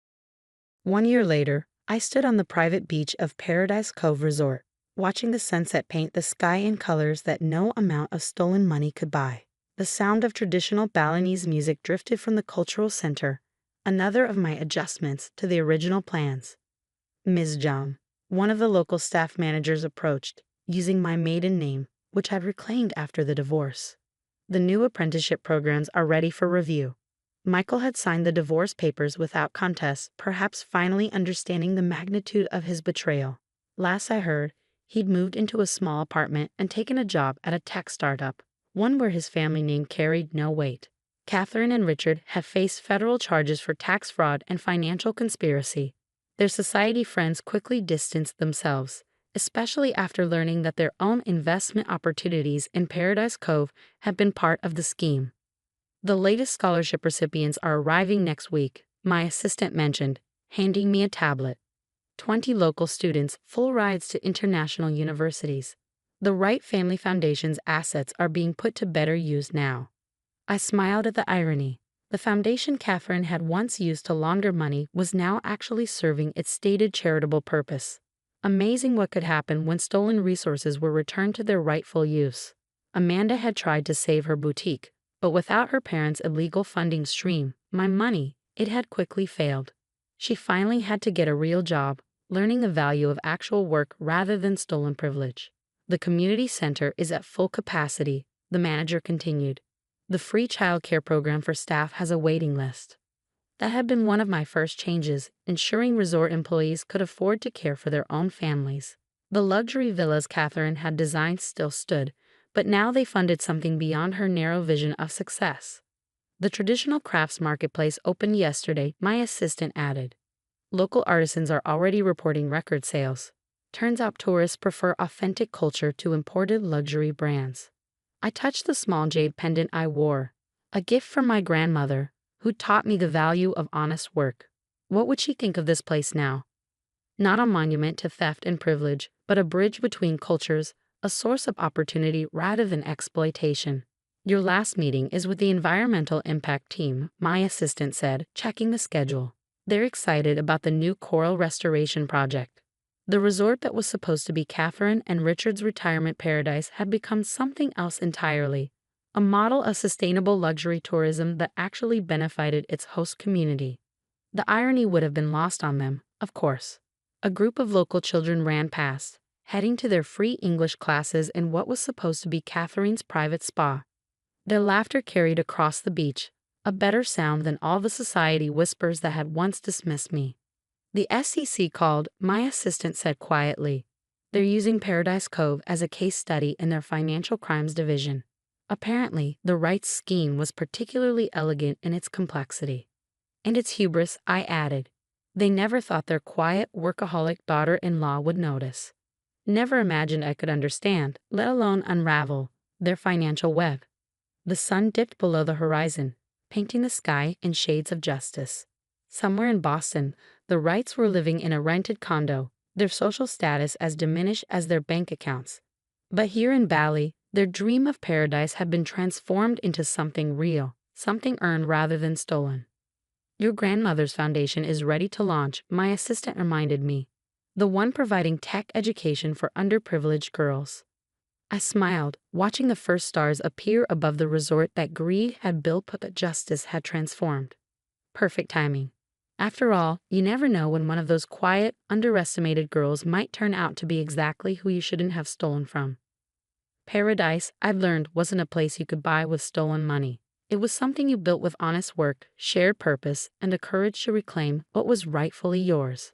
1 year later, I stood on the private beach of Paradise Cove Resort, watching the sunset paint the sky in colors that no amount of stolen money could buy. The sound of traditional Balinese music drifted from the cultural center, another of my adjustments to the original plans. Ms. Jam, one of the local staff managers, approached, using my maiden name, which I'd reclaimed after the divorce. The new apprenticeship programs are ready for review. Michael had signed the divorce papers without contest, perhaps finally understanding the magnitude of his betrayal. Last I heard, he'd moved into a small apartment and taken a job at a tech startup, one where his family name carried no weight. Catherine and Richard have faced federal charges for tax fraud and financial conspiracy. Their society friends quickly distanced themselves, especially after learning that their own investment opportunities in Paradise Cove had been part of the scheme. The latest scholarship recipients are arriving next week, my assistant mentioned, handing me a tablet. 20 local students, full rides to international universities. The Wright Family Foundation's assets are being put to better use now. I smiled at the irony. The foundation Catherine had once used to launder money was now actually serving its stated charitable purpose. Amazing what could happen when stolen resources were returned to their rightful use. Amanda had tried to save her boutique, but without her parents' illegal funding stream, my money, it had quickly failed. She finally had to get a real job, learning the value of actual work rather than stolen privilege. The community center is at full capacity, the manager continued. The free childcare program for staff has a waiting list. That had been one of my first changes, ensuring resort employees could afford to care for their own families. The luxury villas Catherine had designed still stood, but now they funded something beyond her narrow vision of success. The traditional crafts marketplace opened yesterday, my assistant added. Local artisans are already reporting record sales. Turns out tourists prefer authentic culture to imported luxury brands. I touched the small jade pendant I wore, a gift from my grandmother, who taught me the value of honest work. What would she think of this place now? Not a monument to theft and privilege, but a bridge between cultures, a source of opportunity rather than exploitation. Your last meeting is with the environmental impact team, my assistant said, checking the schedule. They're excited about the new coral restoration project. The resort that was supposed to be Catherine and Richard's retirement paradise had become something else entirely, a model of sustainable luxury tourism that actually benefited its host community. The irony would have been lost on them, of course. A group of local children ran past, heading to their free English classes in what was supposed to be Catherine's private spa. Their laughter carried across the beach, a better sound than all the society whispers that had once dismissed me. The SEC called, my assistant said quietly. They're using Paradise Cove as a case study in their financial crimes division. Apparently, the Wright's scheme was particularly elegant in its complexity. And its hubris, I added. They never thought their quiet, workaholic daughter-in-law would notice. Never imagined I could understand, let alone unravel, their financial web. The sun dipped below the horizon, painting the sky in shades of justice. Somewhere in Boston, the Wrights were living in a rented condo, their social status as diminished as their bank accounts. But here in Bali, their dream of paradise had been transformed into something real, something earned rather than stolen. Your grandmother's foundation is ready to launch, my assistant reminded me. The one providing tech education for underprivileged girls. I smiled, watching the first stars appear above the resort that greed had built but justice had transformed. Perfect timing. After all, you never know when one of those quiet, underestimated girls might turn out to be exactly who you shouldn't have stolen from. Paradise, I've learned, wasn't a place you could buy with stolen money. It was something you built with honest work, shared purpose, and the courage to reclaim what was rightfully yours.